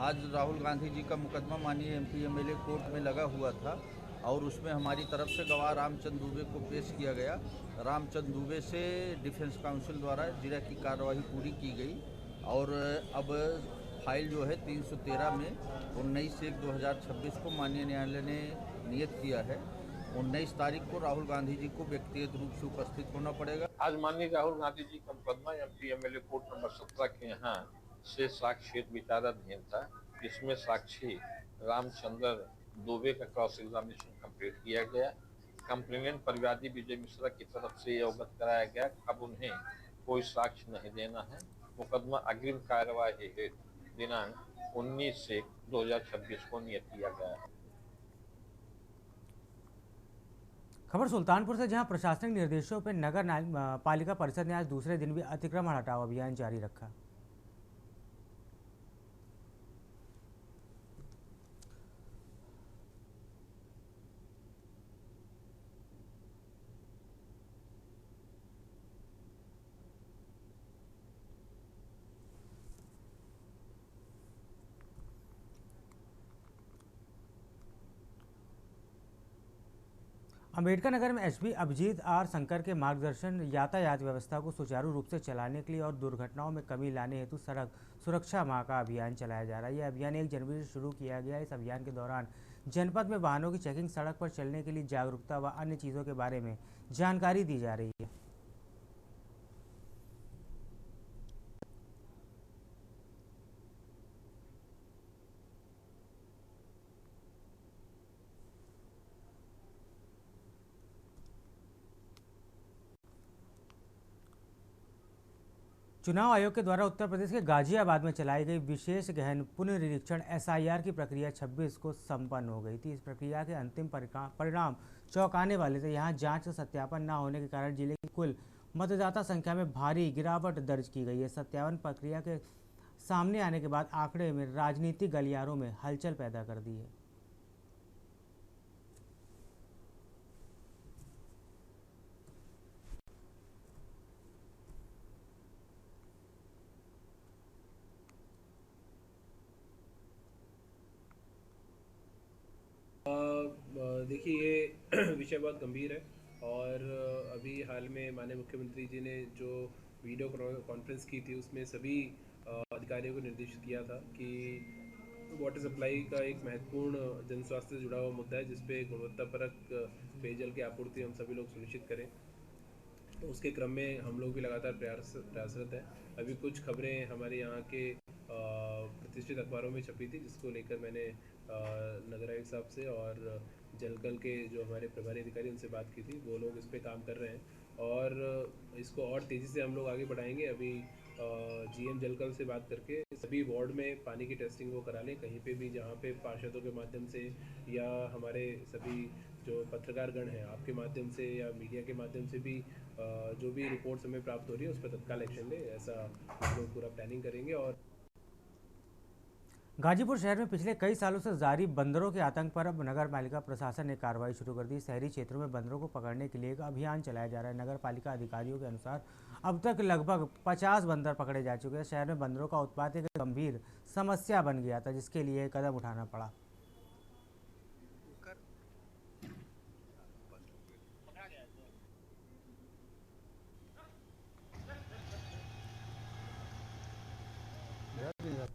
आज राहुल गांधी जी का मुकदमा माननीय एमपी एमएलए कोर्ट में लगा हुआ था और उसमें हमारी तरफ से गवाह रामचंद्र दुबे को पेश किया गया। रामचंद्र दुबे से डिफेंस काउंसिल द्वारा जिरह की कार्रवाई पूरी की गई और अब फाइल जो है 313 में 19/1/2026 को माननीय न्यायालय ने नियत किया है। 19 तारीख को राहुल गांधी जी को व्यक्तिगत रूप से उपस्थित होना पड़ेगा। आज माननीय राहुल गांधी जी का मुकदमा एमपी एमएलए कोर्ट नंबर 17 के यहाँ से साक्ष्य विचाराधीन था, जिसमें साक्षी रामचंद्र दुबे का क्रॉस एग्जामिनेशन कंप्लीट किया गया। कंप्लेनेंट परिवादी विजय मिश्रा की तरफ से अवगत कराया गया अब उन्हें कोई साक्ष्य नहीं देना है। मुकदमा अग्रिम कार्यवाही हेतु दिनांक 19/1/2026 को नियत किया गया है। खबर सुल्तानपुर से, जहां प्रशासनिक निर्देशों पर नगर पालिका परिषद ने आज दूसरे दिन भी अतिक्रमण हटाओ अभियान जारी रखा। अम्बेडकर नगर में एसपी अभिजीत आर शंकर के मार्गदर्शन यातायात व्यवस्था को सुचारू रूप से चलाने के लिए और दुर्घटनाओं में कमी लाने हेतु सड़क सुरक्षा माह का अभियान चलाया जा रहा है। यह अभियान 1 जनवरी से शुरू किया गया है। इस अभियान के दौरान जनपद में वाहनों की चेकिंग, सड़क पर चलने के लिए जागरूकता व अन्य चीज़ों के बारे में जानकारी दी जा रही है। चुनाव आयोग के द्वारा उत्तर प्रदेश के गाजियाबाद में चलाई गई विशेष गहन पुनर्निरीक्षण एसआईआर की प्रक्रिया 26 को संपन्न हो गई थी। इस प्रक्रिया के अंतिम परिणाम चौंकाने वाले थे। यहां जांच का सत्यापन न होने के कारण जिले की कुल मतदाता संख्या में भारी गिरावट दर्ज की गई है। सत्यापन प्रक्रिया के सामने आने के बाद आंकड़े में राजनीतिक गलियारों में हलचल पैदा कर दी है। देखिए, ये विषय बहुत गंभीर है और अभी हाल में माननीय मुख्यमंत्री जी ने जो वीडियो कॉन्फ्रेंस की थी उसमें सभी अधिकारियों को निर्देशित किया था कि वाटर सप्लाई का एक महत्वपूर्ण जन स्वास्थ्य से जुड़ा हुआ मुद्दा है, जिसपे गुणवत्तापरक पेयजल की आपूर्ति हम सभी लोग सुनिश्चित करें। तो उसके क्रम में हम लोग भी लगातार प्रयासरत हैं। अभी कुछ खबरें हमारे यहाँ के प्रतिष्ठित अखबारों में छपी थी, जिसको लेकर मैंने नगर आयुक्त साहब से और जलकल के जो हमारे प्रभारी अधिकारी उनसे बात की थी। वो लोग इस पे काम कर रहे हैं और इसको और तेज़ी से हम लोग आगे बढ़ाएंगे। अभी जीएम जलकल से बात करके सभी वार्ड में पानी की टेस्टिंग वो करा लें, कहीं पे भी जहाँ पे पार्षदों के माध्यम से या हमारे सभी जो पत्रकारगण हैं आपके माध्यम से या मीडिया के माध्यम से भी जो भी रिपोर्ट्स हमें प्राप्त हो रही है उस पर तत्काल एक्शन ले, ऐसा हम लोग पूरा प्लानिंग करेंगे। और गाजीपुर शहर में पिछले कई सालों से जारी बंदरों के आतंक पर अब नगर पालिका प्रशासन ने कार्रवाई शुरू कर दी। शहरी क्षेत्रों में बंदरों को पकड़ने के लिए एक अभियान चलाया जा रहा है। नगर पालिका अधिकारियों के अनुसार अब तक लगभग 50 बंदर पकड़े जा चुके हैं। शहर में बंदरों का उत्पात एक गंभीर समस्या बन गया था, जिसके लिए कदम उठाना पड़ा।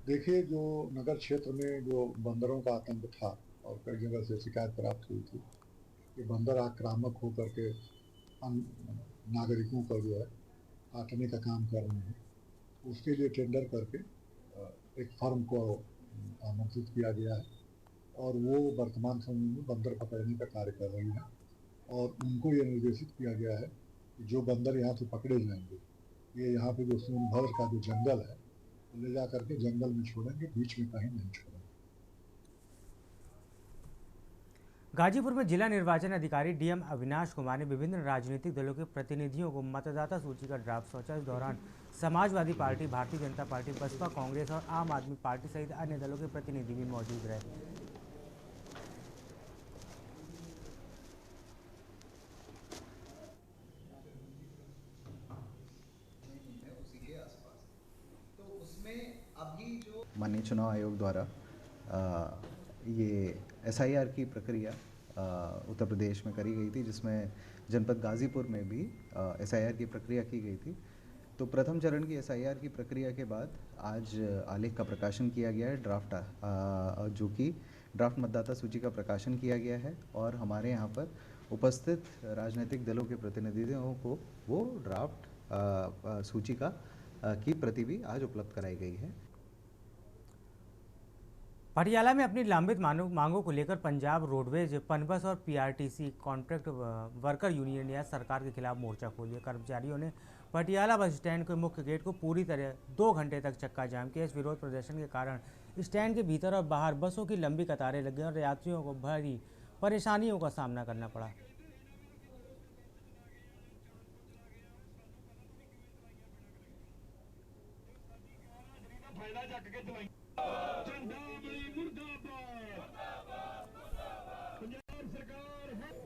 देखिए, जो नगर क्षेत्र में जो बंदरों का आतंक था और कई जगह से शिकायत प्राप्त हुई थी कि बंदर आक्रामक होकर के नागरिकों का जो है काटने का काम कर रहे हैं, उसके लिए टेंडर करके एक फर्म को आमंत्रित किया गया है और वो वर्तमान समय में बंदर पकड़ने का कार्य कर रही है और उनको ये निर्देशित किया गया है कि जो बंदर यहाँ से पकड़े जाएंगे ये यहाँ पे जो सोनभद्र का जो जंगल है ले जा करके जंगल में छोड़ेंगे, बीच में कहीं नहीं छोड़ेंगे। गाजीपुर में जिला निर्वाचन अधिकारी डीएम अविनाश कुमार ने विभिन्न राजनीतिक दलों के प्रतिनिधियों को मतदाता सूची का ड्राफ्ट सौंपा। इस दौरान समाजवादी पार्टी, भारतीय जनता पार्टी, बसपा, कांग्रेस और आम आदमी पार्टी सहित अन्य दलों के प्रतिनिधि भी मौजूद रहे। माननीय चुनाव आयोग द्वारा ये एसआईआर की प्रक्रिया उत्तर प्रदेश में करी गई थी, जिसमें जनपद गाजीपुर में भी एसआईआर की प्रक्रिया की गई थी। तो प्रथम चरण की एसआईआर की प्रक्रिया के बाद आज आलेख का प्रकाशन किया गया है, ड्राफ्ट जो कि ड्राफ्ट मतदाता सूची का प्रकाशन किया गया है और हमारे यहाँ पर उपस्थित राजनीतिक दलों के प्रतिनिधियों को वो ड्राफ्ट सूची की प्रति भी आज उपलब्ध कराई गई है। पटियाला में अपनी लंबित मांगों को लेकर पंजाब रोडवेज, पनबस और पीआरटीसी कॉन्ट्रैक्ट वर्कर यूनियन ने सरकार के खिलाफ मोर्चा खोल दिया। कर्मचारियों ने पटियाला बस स्टैंड के मुख्य गेट को पूरी तरह 2 घंटे तक चक्का जाम किया। इस विरोध प्रदर्शन के कारण स्टैंड के भीतर और बाहर बसों की लंबी कतारें लग गई और यात्रियों को भारी परेशानियों का सामना करना पड़ा।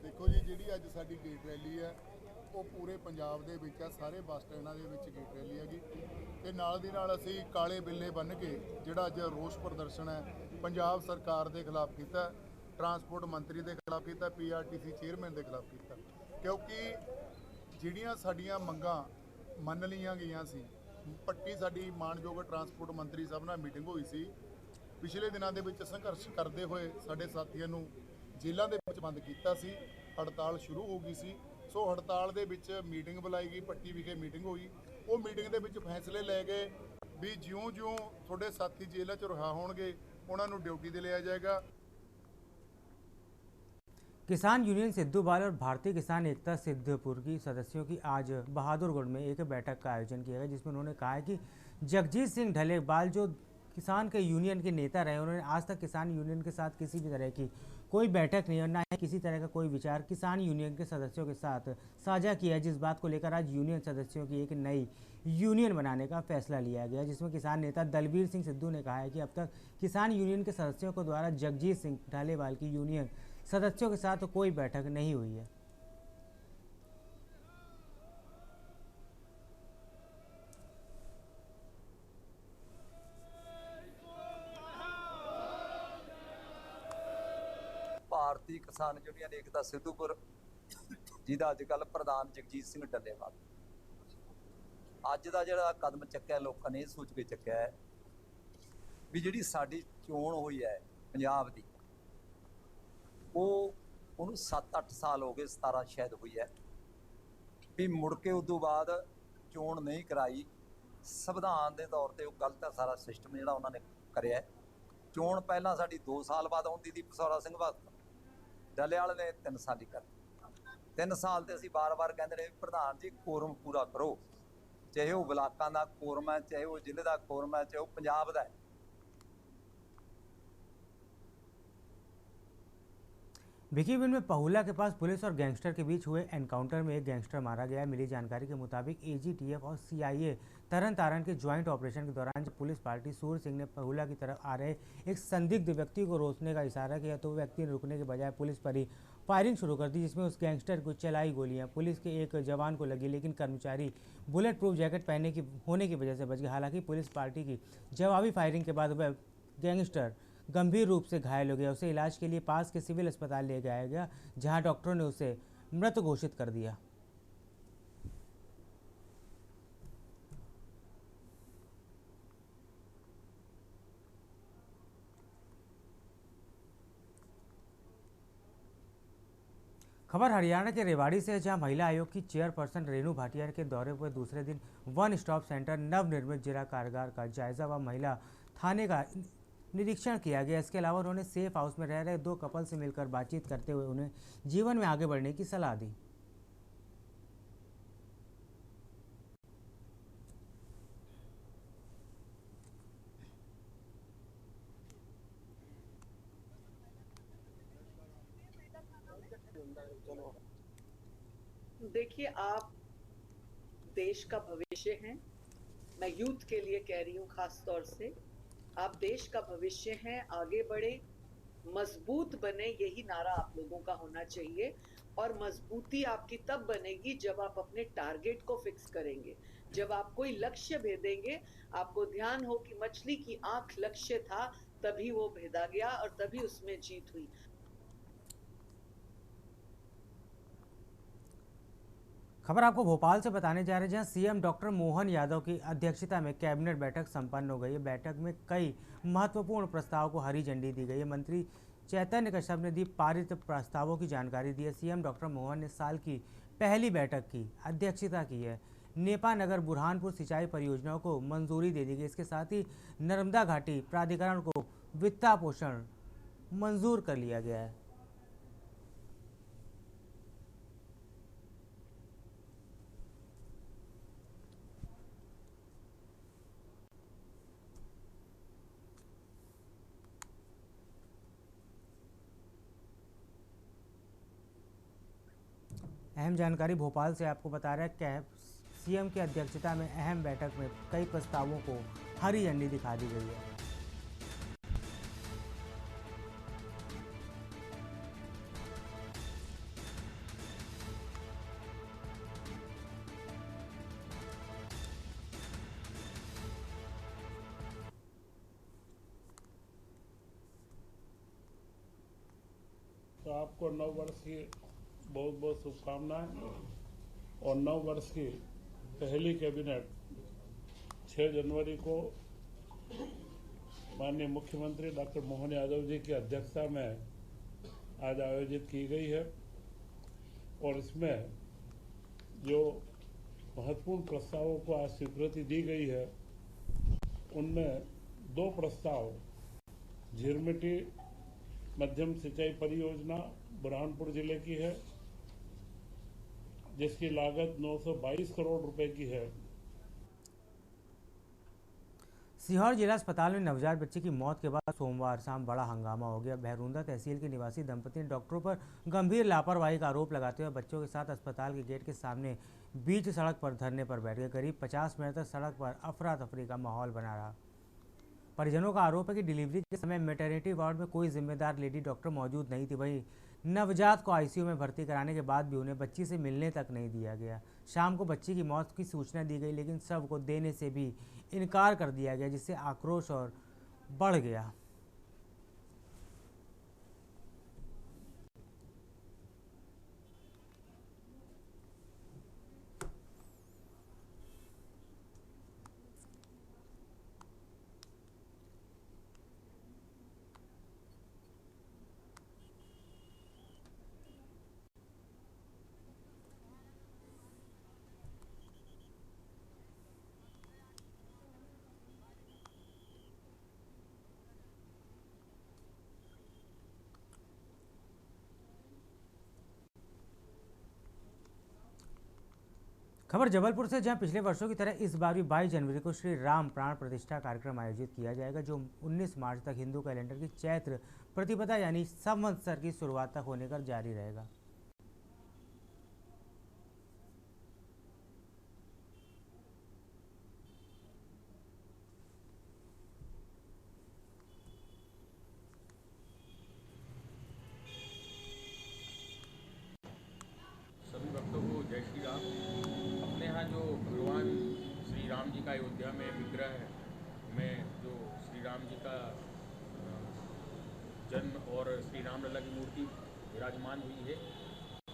देखो जी, जी अज साडी गेट रैली है वो पूरे पंजाब दे विच सारे बस स्टैंडां दे विच गेट रैली हैगी ते नाल दी नाल असीं काले बिल्ले बन के जिहड़ा अज रोस प्रदर्शन है पंजाब सरकार दे खिलाफ कीता, ट्रांसपोर्ट मंत्री दे खिलाफ कीता, पीआरटीसी चेयरमैन दे खिलाफ कीता, क्योंकि जिहड़ियां साडीआं मंगां मन लईआं गईआं सी। पट्टी साडी मानयोग ट्रांसपोर्ट मंत्री साहब नाल मीटिंग होई सी। पिछले दिनां दे विच संघर्ष करदे होए साडे साथियां नूं जेलों के विच बंद किया सी, हड़ताल शुरू हो गई सी। सो हड़ताल दे विच मीटिंग बुलाई गई, पट्टी विखे मीटिंग हुई। वो मीटिंग दे विच फैसले लै गए भी ज्यों-ज्यों थोड़े साथी जेलों च रिहा होणगे उन्हां नूं ड्यूटी ते लिया जाएगा। किसान यूनियन सिद्धूबाल और भारतीय किसान एकता सिद्धपुर की सदस्यों की आज बहादुरगढ़ में एक बैठक का आयोजन किया गया, जिसमें उन्होंने कहा है कि जगजीत सिंह ढलेबाल जो किसान के यूनियन के नेता रहे, उन्होंने आज तक किसान यूनियन के साथ किसी भी तरह की कोई बैठक नहीं और ना ही किसी तरह का कोई विचार किसान यूनियन के सदस्यों के साथ साझा किया है, जिस बात को लेकर आज यूनियन सदस्यों की एक नई यूनियन बनाने का फैसला लिया गया, जिसमें किसान नेता दलबीर सिंह सिद्धू ने कहा है कि अब तक किसान यूनियन के सदस्यों को द्वारा जगजीत सिंह ढालेवाल की यूनियन सदस्यों के साथ कोई बैठक नहीं हुई है। भारतीय किसान यूनियन एकता सिद्धूपुर जिहदा अजकल प्रधान जगजीत सिंह ढलेवाल अज का जिहड़ा कदम चुक्या लोगों ने सोच के चुक्या है ਵੀ ਜਿਹੜੀ ਸਾਡੀ ਚੋਣ ਹੋਈ ਹੈ ਪੰਜਾਬ ਦੀ, ਉਹਨੂੰ 7-8 ਸਾਲ ਹੋ ਗਏ, 17 ਸ਼ਾਇਦ ਹੋਈ ਹੈ, ਵੀ ਮੁੜ ਕੇ ਉਦੋਂ ਬਾਅਦ ਚੋਣ ਨਹੀਂ ਕਰਾਈ। ਸੰਵਿਧਾਨ ਦੇ ਤੌਰ ਤੇ ਉਹ ਗਲਤ ਹੈ ਸਾਰਾ ਸਿਸਟਮ ਜਿਹੜਾ ਉਹਨਾਂ ਨੇ ਕਰਿਆ। ਚੋਣ ਪਹਿਲਾਂ ਸਾਡੀ 2 ਸਾਲ ਬਾਅਦ ਹੁੰਦੀ ਸੀ, ਪਸੌਰਾ ਸਿੰਘ ਬਹਾਦਰ ਡੱਲੇਵਾਲ ਨੇ 3 ਸਾਲ ਹੀ ਕਰ 3 ਸਾਲ ਤੇ ਅਸੀਂ ਵਾਰ-ਵਾਰ ਕਹਿੰਦੇ ਰਹੇ ਪ੍ਰਧਾਨ ਜੀ ਕੋਰਮ ਪੂਰਾ ਕਰੋ, ਚਾਹੇ ਉਹ ਬਲਾਕਾਂ ਦਾ ਕੋਰਮ ਹੈ, ਚਾਹੇ ਉਹ ਜ਼ਿਲ੍ਹੇ ਦਾ ਕੋਰਮ ਹੈ, ਚਾਹੇ ਉਹ ਪੰਜਾਬ ਦਾ है। भिकीविंड में पहुला के पास पुलिस और गैंगस्टर के बीच हुए एनकाउंटर में एक गैंगस्टर मारा गया। मिली जानकारी के मुताबिक एजीटीएफ और सीआईए तरन तारण के ज्वाइंट ऑपरेशन के दौरान जब पुलिस पार्टी सूर सिंह ने पहुला की तरफ आ रहे एक संदिग्ध व्यक्ति को रोकने का इशारा किया तो व्यक्ति ने रुकने के बजाय पुलिस पर ही फायरिंग शुरू कर दी, जिसमें उस गैंगस्टर को चलाई गोलियां पुलिस के एक जवान को लगी, लेकिन कर्मचारी बुलेट प्रूफ जैकेट पहने की होने की वजह से बच गया। हालांकि पुलिस पार्टी की जवाबी फायरिंग के बाद वह गैंगस्टर गंभीर रूप से घायल हो गया। उसे इलाज के लिए पास के सिविल अस्पताल ले जाया गया, जहां डॉक्टरों ने उसे मृत घोषित कर दिया। खबर हरियाणा के रेवाड़ी से है, जहां महिला आयोग की चेयरपर्सन रेणु भाटिया के दौरे पर दूसरे दिन वन स्टॉप सेंटर नवनिर्मित जिला कारागार का जायजा व महिला थाने का निरीक्षण किया गया। इसके अलावा उन्होंने सेफ हाउस में रह रहे 2 कपल से मिलकर बातचीत करते हुए उन्हें जीवन में आगे बढ़ने की सलाह दी। देखिए, आप देश का भविष्य हैं। मैं यूथ के लिए कह रही हूँ, खास तौर से आप देश का भविष्य हैं। आगे बढ़े, मजबूत बने, यही नारा आप लोगों का होना चाहिए। और मजबूती आपकी तब बनेगी जब आप अपने टारगेट को फिक्स करेंगे, जब आप कोई लक्ष्य भेदेंगे। आपको ध्यान हो कि मछली की आंख लक्ष्य था, तभी वो भेदा गया और तभी उसमें जीत हुई। खबर आपको भोपाल से बताने जा रहे हैं, जहां सीएम डॉक्टर मोहन यादव की अध्यक्षता में कैबिनेट बैठक संपन्न हो गई है। बैठक में कई महत्वपूर्ण प्रस्तावों को हरी झंडी दी गई है। मंत्री चैतन्य कश्यप ने दी पारित प्रस्तावों की जानकारी दी है। सीएम डॉक्टर मोहन ने साल की पहली बैठक की अध्यक्षता की है। नेपा नगर बुरहानपुर सिंचाई परियोजनाओं को मंजूरी दे दी गई। इसके साथ ही नर्मदा घाटी प्राधिकरण को वित्तापोषण मंजूर कर लिया गया है। अहम जानकारी भोपाल से आपको बता रहा है कि सीएम की अध्यक्षता में अहम बैठक में कई प्रस्तावों को हरी झंडी दिखा दी गई है। तो आपको नव वर्ष की बहुत बहुत शुभकामनाएं। और नव वर्ष की पहली कैबिनेट 6 जनवरी को माननीय मुख्यमंत्री डॉक्टर मोहन यादव जी की अध्यक्षता में आज आयोजित की गई है। और इसमें जो महत्वपूर्ण प्रस्तावों को आज स्वीकृति दी गई है, उनमें 2 प्रस्ताव झीरमिटी मध्यम सिंचाई परियोजना बुरहानपुर जिले की है, जिसकी लागत 922 करोड़ रुपए की है। सीहोर जिला अस्पताल में नवजात बच्चे की मौत के बाद सोमवार शाम बड़ा हंगामा हो गया। बहरूंदा तहसील के निवासी दंपति ने डॉक्टरों पर गंभीर लापरवाही का आरोप लगाते हुए बच्चों के साथ अस्पताल के गेट के सामने बीच सड़क पर धरने पर बैठ गए। करीब 50 मिनट तक सड़क पर अफरा तफरी का माहौल बना रहा। परिजनों का आरोप है कि डिलीवरी के समय मैटरनिटी वार्ड में कोई जिम्मेदार लेडी डॉक्टर मौजूद नहीं थी। वहीं नवजात को आईसीयू में भर्ती कराने के बाद भी उन्हें बच्ची से मिलने तक नहीं दिया गया। शाम को बच्ची की मौत की सूचना दी गई, लेकिन शव को देने से भी इनकार कर दिया गया, जिससे आक्रोश और बढ़ गया। खबर जबलपुर से, जहां पिछले वर्षों की तरह इस बार भी 22 जनवरी को श्री राम प्राण प्रतिष्ठा कार्यक्रम आयोजित किया जाएगा, जो 19 मार्च तक हिंदू कैलेंडर की चैत्र प्रतिपदा यानी संवत्सर की शुरुआत तक होने कर जारी रहेगा। सभी भक्तों को जय श्री राम। अपने यहाँ जो भगवान श्री राम जी का अयोध्या में विग्रह में जो श्री राम जी का जन्म और श्री राम लला की मूर्ति विराजमान हुई है,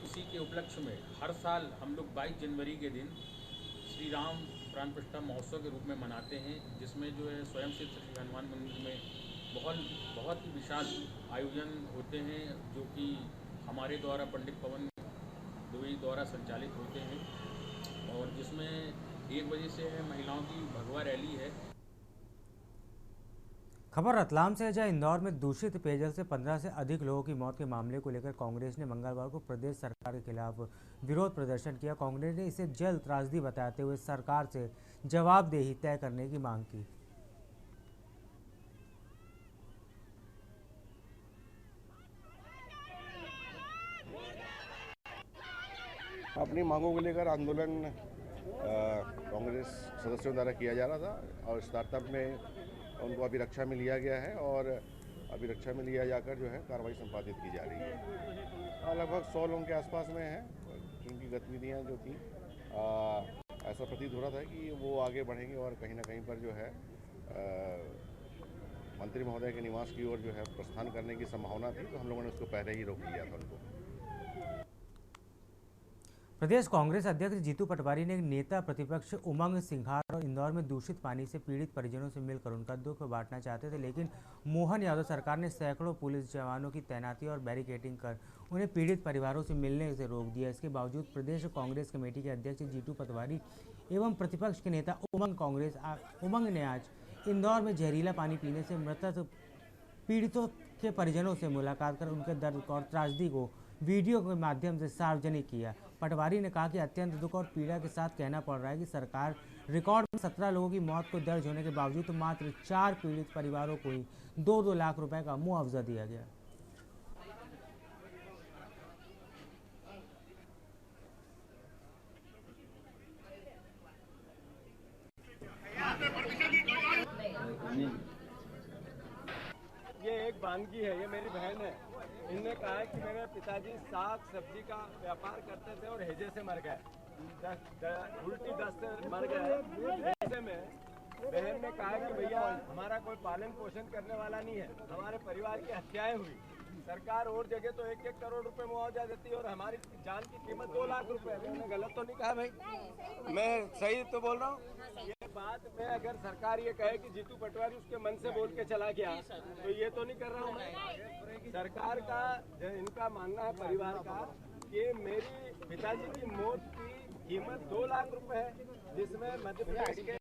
इसी के उपलक्ष्य में हर साल हम लोग 22 जनवरी के दिन श्री राम प्राण प्रतिष्ठा महोत्सव के रूप में मनाते हैं, जिसमें जो है स्वयं सिद्ध श्री हनुमान मंदिर में बहुत ही विशाल आयोजन होते हैं, जो कि हमारे द्वारा पंडित पवन दुबे द्वारा संचालित होते हैं, और जिसमें 1 बजे से महिलाओं की भगवा रैली है। खबर रतलाम से है, जहां इंदौर में दूषित पेयजल से 15 से अधिक लोगों की मौत के मामले को लेकर कांग्रेस ने मंगलवार को प्रदेश सरकार के खिलाफ विरोध प्रदर्शन किया। कांग्रेस ने इसे जल त्रासदी बताते हुए सरकार से जवाबदेही तय करने की मांग की। अपनी मांगों को लेकर आंदोलन कांग्रेस सदस्यों द्वारा किया जा रहा था, और स्टार्टअप में उनको अभिरक्षा में लिया गया है, और अभिरक्षा में लिया जाकर जो है कार्रवाई संपादित की जा रही है। लगभग 100 लोगों के आसपास में है, जिनकी गतिविधियां जो थी ऐसा प्रतीत हो रहा था कि वो आगे बढ़ेंगे, और कहीं ना कहीं पर जो है मंत्री महोदय के निवास की ओर जो है प्रस्थान करने की संभावना थी, तो हम लोगों ने उसको पहले ही रोक लिया था उनको। प्रदेश कांग्रेस अध्यक्ष जीतू पटवारी ने नेता प्रतिपक्ष उमंग सिंघार और इंदौर में दूषित पानी से पीड़ित परिजनों से मिलकर उनका दुख बांटना चाहते थे, लेकिन मोहन यादव सरकार ने सैकड़ों पुलिस जवानों की तैनाती और बैरिकेडिंग कर उन्हें पीड़ित परिवारों से मिलने से रोक दिया। इसके बावजूद प्रदेश कांग्रेस कमेटी के अध्यक्ष जीतू पटवारी एवं प्रतिपक्ष के नेता उमंग ने आज इंदौर में जहरीला पानी पीने से मृतक पीड़ितों के परिजनों से मुलाकात कर उनके दर्द और त्रासदी को वीडियो के माध्यम से सार्वजनिक किया। पटवारी ने कहा कि अत्यंत दुख और पीड़ा के साथ कहना पड़ रहा है कि सरकार रिकॉर्ड में 17 लोगों की मौत को दर्ज होने के बावजूद मात्र 4 पीड़ित परिवारों को ही 2-2 लाख रुपए का मुआवजा दिया गया। ये एक बानगी है, ये मेरी बहन है। इनने कहा है कि मेरे पिताजी साग सब्जी का व्यापार करते थे और हैजे से मर गए, उल्टी दस्त से मर गए। ऐसे में बहन ने कहा कि भैया हमारा कोई पालन पोषण करने वाला नहीं है, हमारे परिवार की हत्याएं हुई, सरकार और जगह तो 1-1 करोड़ रुपए मुआवजा देती है और हमारी जान की कीमत 2 लाख रुपए है। मैंने गलत तो नहीं कहा भाई? मैं सही तो बोल रहा हूँ। ये बात में अगर सरकार ये कहे कि जीतू पटवारी उसके मन से बोल के चला गया, तो ये तो नहीं कर रहा हूँ मैं। सरकार का इनका मानना है परिवार का कि मेरी पिताजी की मौत की कीमत 2 लाख रुपए है, जिसमें मध्य प्रदेश के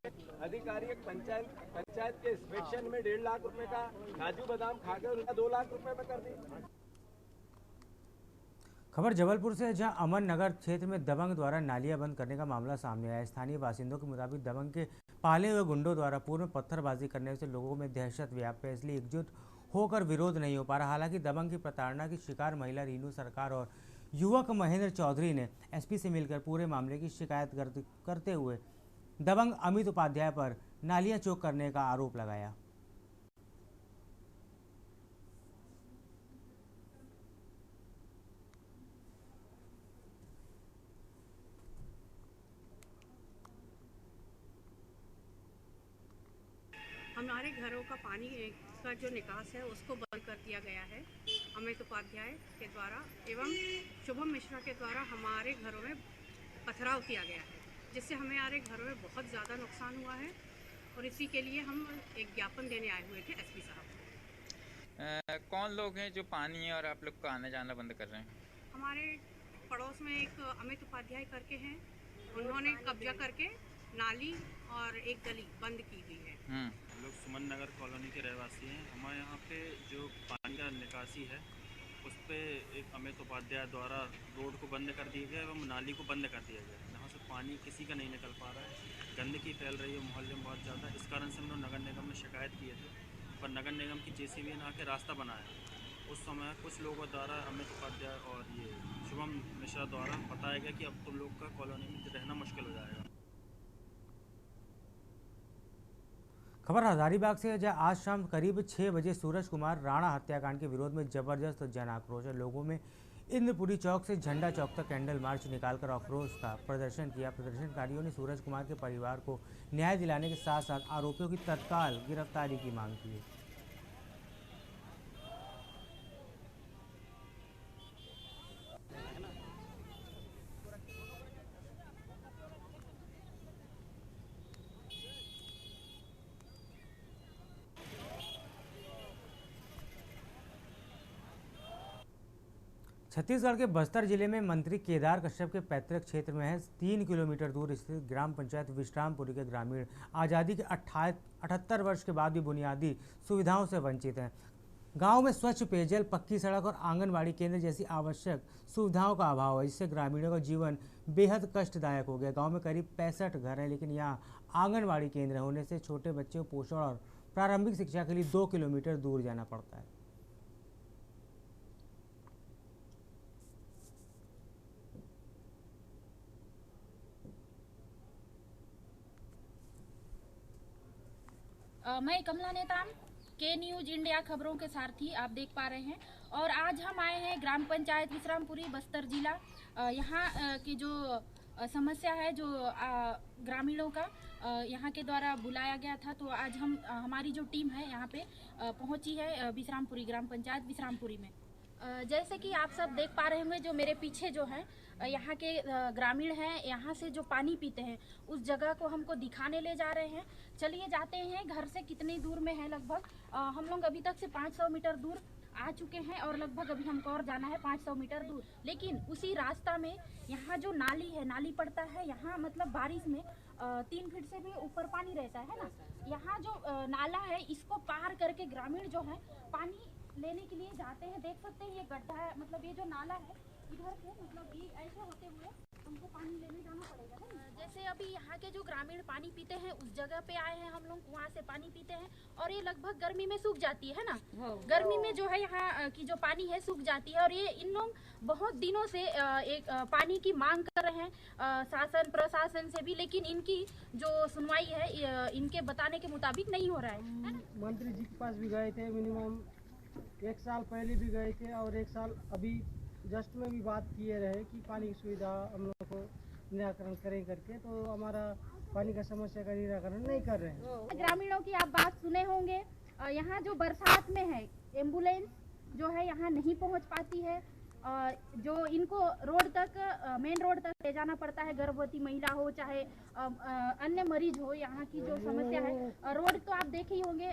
अधिकारी एक पंचायत के इंस्पेक्शन में 1.5 लाख रुपए का काजू बादाम खाकर उनका 2 लाख रुपए में कर दी। खबर जबलपुर से, जहां अमन नगर क्षेत्र में दबंग द्वारा नालियां बंद करने का मामला सामने आया। स्थानीय बासिंदों के मुताबिक दबंग के पाले हुए गुंडों द्वारा पूर्व में पत्थरबाजी करने से लोगों में दहशत व्याप्त है, इसलिए एकजुट होकर विरोध नहीं हो पा रहा। हालांकि दबंग की प्रताड़ना की शिकार महिला रीनू सरकार और युवक महेंद्र चौधरी ने एसपी से मिलकर पूरे मामले की शिकायत करते हुए दबंग अमित उपाध्याय पर नालियां चौक करने का आरोप लगाया। हमारे घरों का पानी का जो निकास है उसको बंद कर दिया गया है अमित उपाध्याय के द्वारा एवं शुभम मिश्रा के द्वारा। हमारे घरों में पथराव किया गया है, जिससे हमारे घरों में बहुत ज़्यादा नुकसान हुआ है और इसी के लिए हम एक ज्ञापन देने आए हुए थे एसपी साहब। कौन लोग हैं जो पानी और आप लोग का आना जाना बंद कर रहे हैं? हमारे पड़ोस में एक अमित उपाध्याय करके हैं, उन्होंने कब्जा करके नाली और एक गली बंद की हुई है। हम लोग सुमन नगर कॉलोनी के रहवासी हैं। हमारे यहाँ पे जो पानी का निकासी है उस पर एक अमित उपाध्याय द्वारा रोड को बंद कर दिया गया एवं नाली को बंद कर दिया गया। यहाँ से पानी किसी का नहीं निकल पा रहा है, गंदगी फैल रही है मोहल्ले में बहुत ज़्यादा। इस कारण से हम लोग नगर निगम में शिकायत किए थे, पर नगर निगम की जेसीबी ने आके रास्ता बनाया। उस समय कुछ लोगों द्वारा अमित उपाध्याय और ये शुभम मिश्रा द्वारा बताया गया कि अब तुम लोग का कॉलोनी में रहना मुश्किल हो जाएगा। खबर हजारीबाग से है, जहां आज शाम करीब 6 बजे सूरज कुमार राणा हत्याकांड के विरोध में जबरदस्त जन आक्रोश है। लोगों में इंद्रपुरी चौक से झंडा चौक तक कैंडल मार्च निकालकर आक्रोश का प्रदर्शन किया। प्रदर्शनकारियों ने सूरज कुमार के परिवार को न्याय दिलाने के साथ साथ आरोपियों की तत्काल गिरफ्तारी की मांग की। छत्तीसगढ़ के बस्तर जिले में मंत्री केदार कश्यप के पैतृक क्षेत्र में है 3 किलोमीटर दूर स्थित ग्राम पंचायत विश्रामपुरी के ग्रामीण आज़ादी के 78 वर्ष के बाद भी बुनियादी सुविधाओं से वंचित हैं। गांव में स्वच्छ पेयजल, पक्की सड़क और आंगनबाड़ी केंद्र जैसी आवश्यक सुविधाओं का अभाव है, जिससे ग्रामीणों का जीवन बेहद कष्टदायक हो गया। गाँव में करीब 65 घर हैं, लेकिन यहाँ आंगनबाड़ी केंद्र होने से छोटे बच्चों को पोषण और प्रारंभिक शिक्षा के लिए 2 किलोमीटर दूर जाना पड़ता है। मैं कमला नेताम, के न्यूज इंडिया खबरों के सारथी आप देख पा रहे हैं। और आज हम आए हैं ग्राम पंचायत विश्रामपुरी, बस्तर जिला। यहाँ की जो समस्या है, जो ग्रामीणों का यहाँ के द्वारा बुलाया गया था, तो आज हमारी जो टीम है यहाँ पे पहुँची है विश्रामपुरी, ग्राम पंचायत विश्रामपुरी में। जैसे कि आप सब देख पा रहे होंगे, जो मेरे पीछे जो है यहाँ के ग्रामीण हैं, यहाँ से जो पानी पीते हैं उस जगह को हमको दिखाने ले जा रहे हैं। चलिए जाते हैं। घर से कितनी दूर में है? लगभग हम लोग अभी तक से 500 मीटर दूर आ चुके हैं और लगभग अभी हमको और जाना है 500 मीटर दूर। लेकिन उसी रास्ता में यहाँ जो नाली है, नाली पड़ता है यहाँ, मतलब बारिश में 3 फीट से भी ऊपर पानी रहता है ना। यहाँ जो नाला है, इसको पार करके ग्रामीण जो है पानी लेने के लिए जाते हैं। देख सकते हैं ये गड्ढा है, मतलब ये जो नाला है इधर से, मतलब ये ऐसे होते हुए हमको पानी लेने जाना पड़ेगा है। जैसे अभी यहाँ के जो ग्रामीण पानी पीते हैं उस जगह पे आए हैं हम लोग, वहाँ से पानी पीते हैं और ये लगभग गर्मी में सूख जाती है ना। गर्मी में जो है यहाँ की जो पानी है सूख जाती है और ये इन लोग बहुत दिनों से एक पानी की मांग कर रहे हैं शासन प्रशासन से भी, लेकिन इनकी जो सुनवाई है इनके बताने के मुताबिक नहीं हो रहा है। मंत्री जी के पास भी गए थे, मिनिमम 1 साल पहले भी गए थे और 1 साल अभी जस्ट में भी बात किए रहे कि पानी की सुविधा हम लोग को निराकरण करें करके, तो हमारा पानी का समस्या का निराकरण नहीं कर रहे हैं। ग्रामीणों की आप बात सुने होंगे, यहाँ जो बरसात में है एम्बुलेंस जो है यहाँ नहीं पहुँच पाती है, जो इनको रोड तक, मेन रोड तक ले जाना पड़ता है। गर्भवती महिला हो चाहे अन्य मरीज हो, यहाँ की जो समस्या है, रोड तो आप देखे ही होंगे,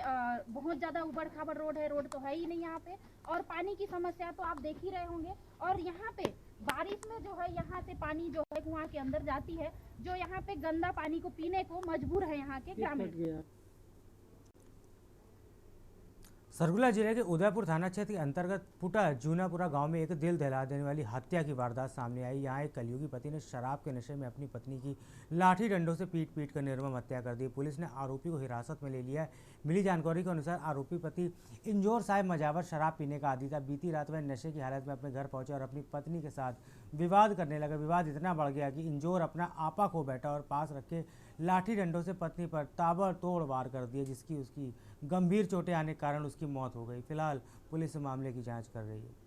बहुत ज़्यादा उबड़ खाबड़ रोड है, रोड तो है ही नहीं यहाँ पे। और पानी की समस्या तो आप देख ही रहे होंगे। और यहाँ पे बारिश में जो है यहाँ से पानी जो है कुआं के अंदर जाती है, जो यहाँ पे गंदा पानी को पीने को मजबूर है यहाँ के ग्रामीण। सरगुजा जिले के उदयपुर थाना क्षेत्र के अंतर्गत पुटा जूनापुरा गांव में एक दिल दहला देने वाली हत्या की वारदात सामने आई। यहां एक कलयुगी पति ने शराब के नशे में अपनी पत्नी की लाठी डंडों से पीट कर निर्मम हत्या कर दी। पुलिस ने आरोपी को हिरासत में ले लिया है। मिली जानकारी के अनुसार आरोपी पति इंजोर साहिब मजावर शराब पीने का आदी था। बीती रात वह नशे की हालत में अपने घर पहुंचे और अपनी पत्नी के साथ विवाद करने लगा। विवाद इतना बढ़ गया कि इंजोर अपना आपा खो बैठा और पास रखे लाठी डंडों से पत्नी पर ताबड़तोड़ वार कर दिए, जिसकी उसकी गंभीर चोटें आने के कारण उसकी मौत हो गई। फिलहाल पुलिस मामले की जांच कर रही है।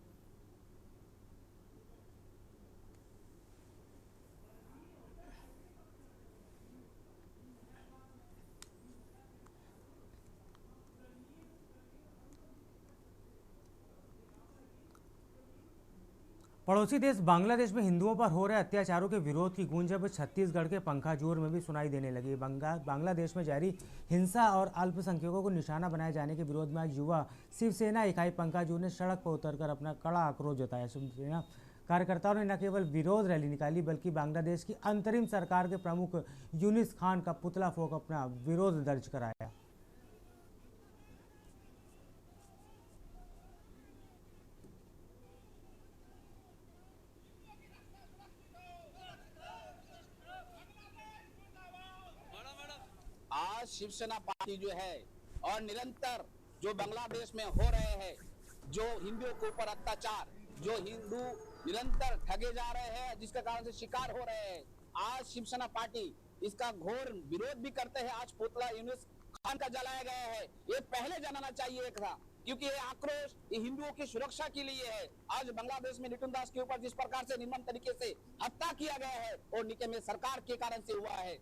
पड़ोसी देश बांग्लादेश में हिंदुओं पर हो रहे अत्याचारों के विरोध की गूंज अब छत्तीसगढ़ के पंखाजूर में भी सुनाई देने लगी। बांग्लादेश में जारी हिंसा और अल्पसंख्यकों को निशाना बनाए जाने के विरोध में आज युवा शिवसेना इकाई पंखाजूर ने सड़क पर उतरकर अपना कड़ा आक्रोश जताया। शिवसेना कार्यकर्ताओं ने न केवल विरोध रैली निकाली बल्कि बांग्लादेश की अंतरिम सरकार के प्रमुख यूनिस खान का पुतला फूंक अपना विरोध दर्ज कराया। शिवसेना पार्टी जो है और निरंतर जो बांग्लादेश में हो रहे हैं, जो हिंदुओं के ऊपर अत्याचार, जो हिंदू निरंतर ठगे जा रहे हैं, जिसके कारण से शिकार हो रहे हैं, आज शिवसेना पार्टी इसका घोर विरोध भी करते हैं। आज पुतला यूनुस खान का जलाया गया है, ये पहले जलाना चाहिए था, क्योंकि ये आक्रोश ये हिंदुओं की सुरक्षा के लिए है। आज बांग्लादेश में नितिन दास के ऊपर जिस प्रकार से निर्मम तरीके से हत्या किया गया है और निके में सरकार के कारण से हुआ है।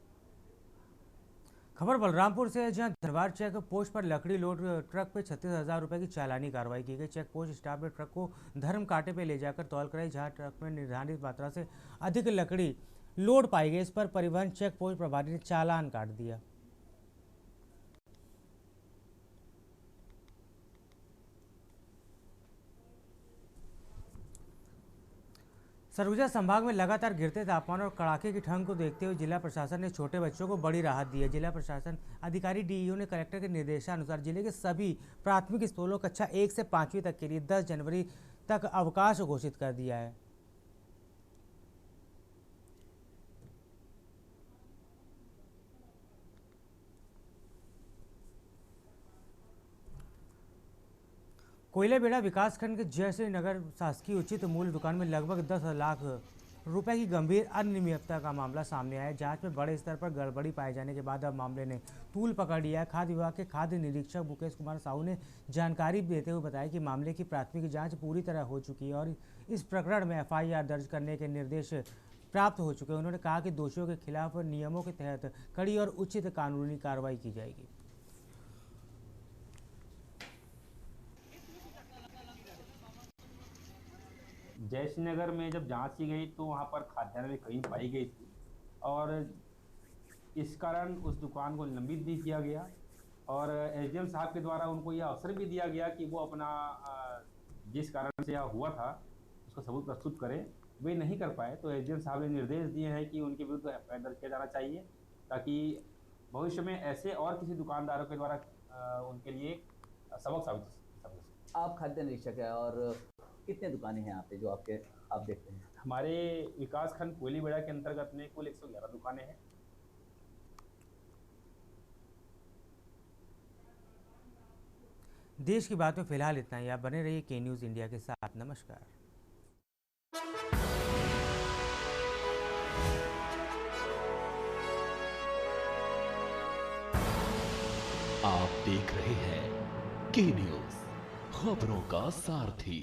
खबर बलरामपुर से है, जहां धनवार चेक पोस्ट पर लकड़ी लोड ट्रक पे 36,000 रुपए की चालानी कार्रवाई की गई। चेक पोस्ट स्टाफ ने ट्रक को धर्म कांटे पे ले जाकर तौल कराई, जहां ट्रक में निर्धारित मात्रा से अधिक लकड़ी लोड पाई गई। इस पर परिवहन चेक पोस्ट प्रभारी ने चालान काट दिया। सरगुजा संभाग में लगातार गिरते तापमान और कड़ाके की ठंड को देखते हुए जिला प्रशासन ने छोटे बच्चों को बड़ी राहत दी है। जिला प्रशासन अधिकारी डीईओ ने कलेक्टर के निर्देशानुसार जिले के सभी प्राथमिक स्कूलों कक्षा 1 से 5वीं तक के लिए 10 जनवरी तक अवकाश घोषित कर दिया है। कोयलेबेड़ा विकासखंड के जयश्री नगर शासकीय उचित मूल्य दुकान में लगभग 10 लाख रुपए की गंभीर अनियमितता का मामला सामने आया है। जांच में बड़े स्तर पर गड़बड़ी पाए जाने के बाद अब मामले ने तूल पकड़ लिया है। खाद्य विभाग के खाद्य निरीक्षक मुकेश कुमार साहू ने जानकारी देते हुए बताया कि मामले की प्राथमिक जाँच पूरी तरह हो चुकी है और इस प्रकरण में FIR दर्ज करने के निर्देश प्राप्त हो चुके हैं। उन्होंने कहा कि दोषियों के खिलाफ नियमों के तहत कड़ी और उचित कानूनी कार्रवाई की जाएगी। जयश्री नगर में जब जांच की गई तो वहां पर खाद्यान्न में कमी पाई गई थी और इस कारण उस दुकान को निलंबित भी किया गया और SDM साहब के द्वारा उनको यह अवसर भी दिया गया कि वो अपना जिस कारण से यह हुआ था उसका सबूत प्रस्तुत करें। वे नहीं कर पाए तो SDM साहब ने निर्देश दिए हैं कि उनके विरुद्ध FIR दर्ज किया जाना चाहिए ताकि भविष्य में ऐसे और किसी दुकानदारों के द्वारा उनके लिए सबक साबित हो सके। आप खाद्य निरीक्षक है और कितने दुकानें हैं यहाँ पे जो आप देखते हैं? हमारे विकासखंड कोयलीबेड़ा के अंतर्गत में कुल 111 दुकानें हैं। देश की बात में फिलहाल इतना ही। आप बने रहिए के न्यूज़ इंडिया के साथ। नमस्कार। आप देख रहे हैं के न्यूज़, खबरों का सारथी।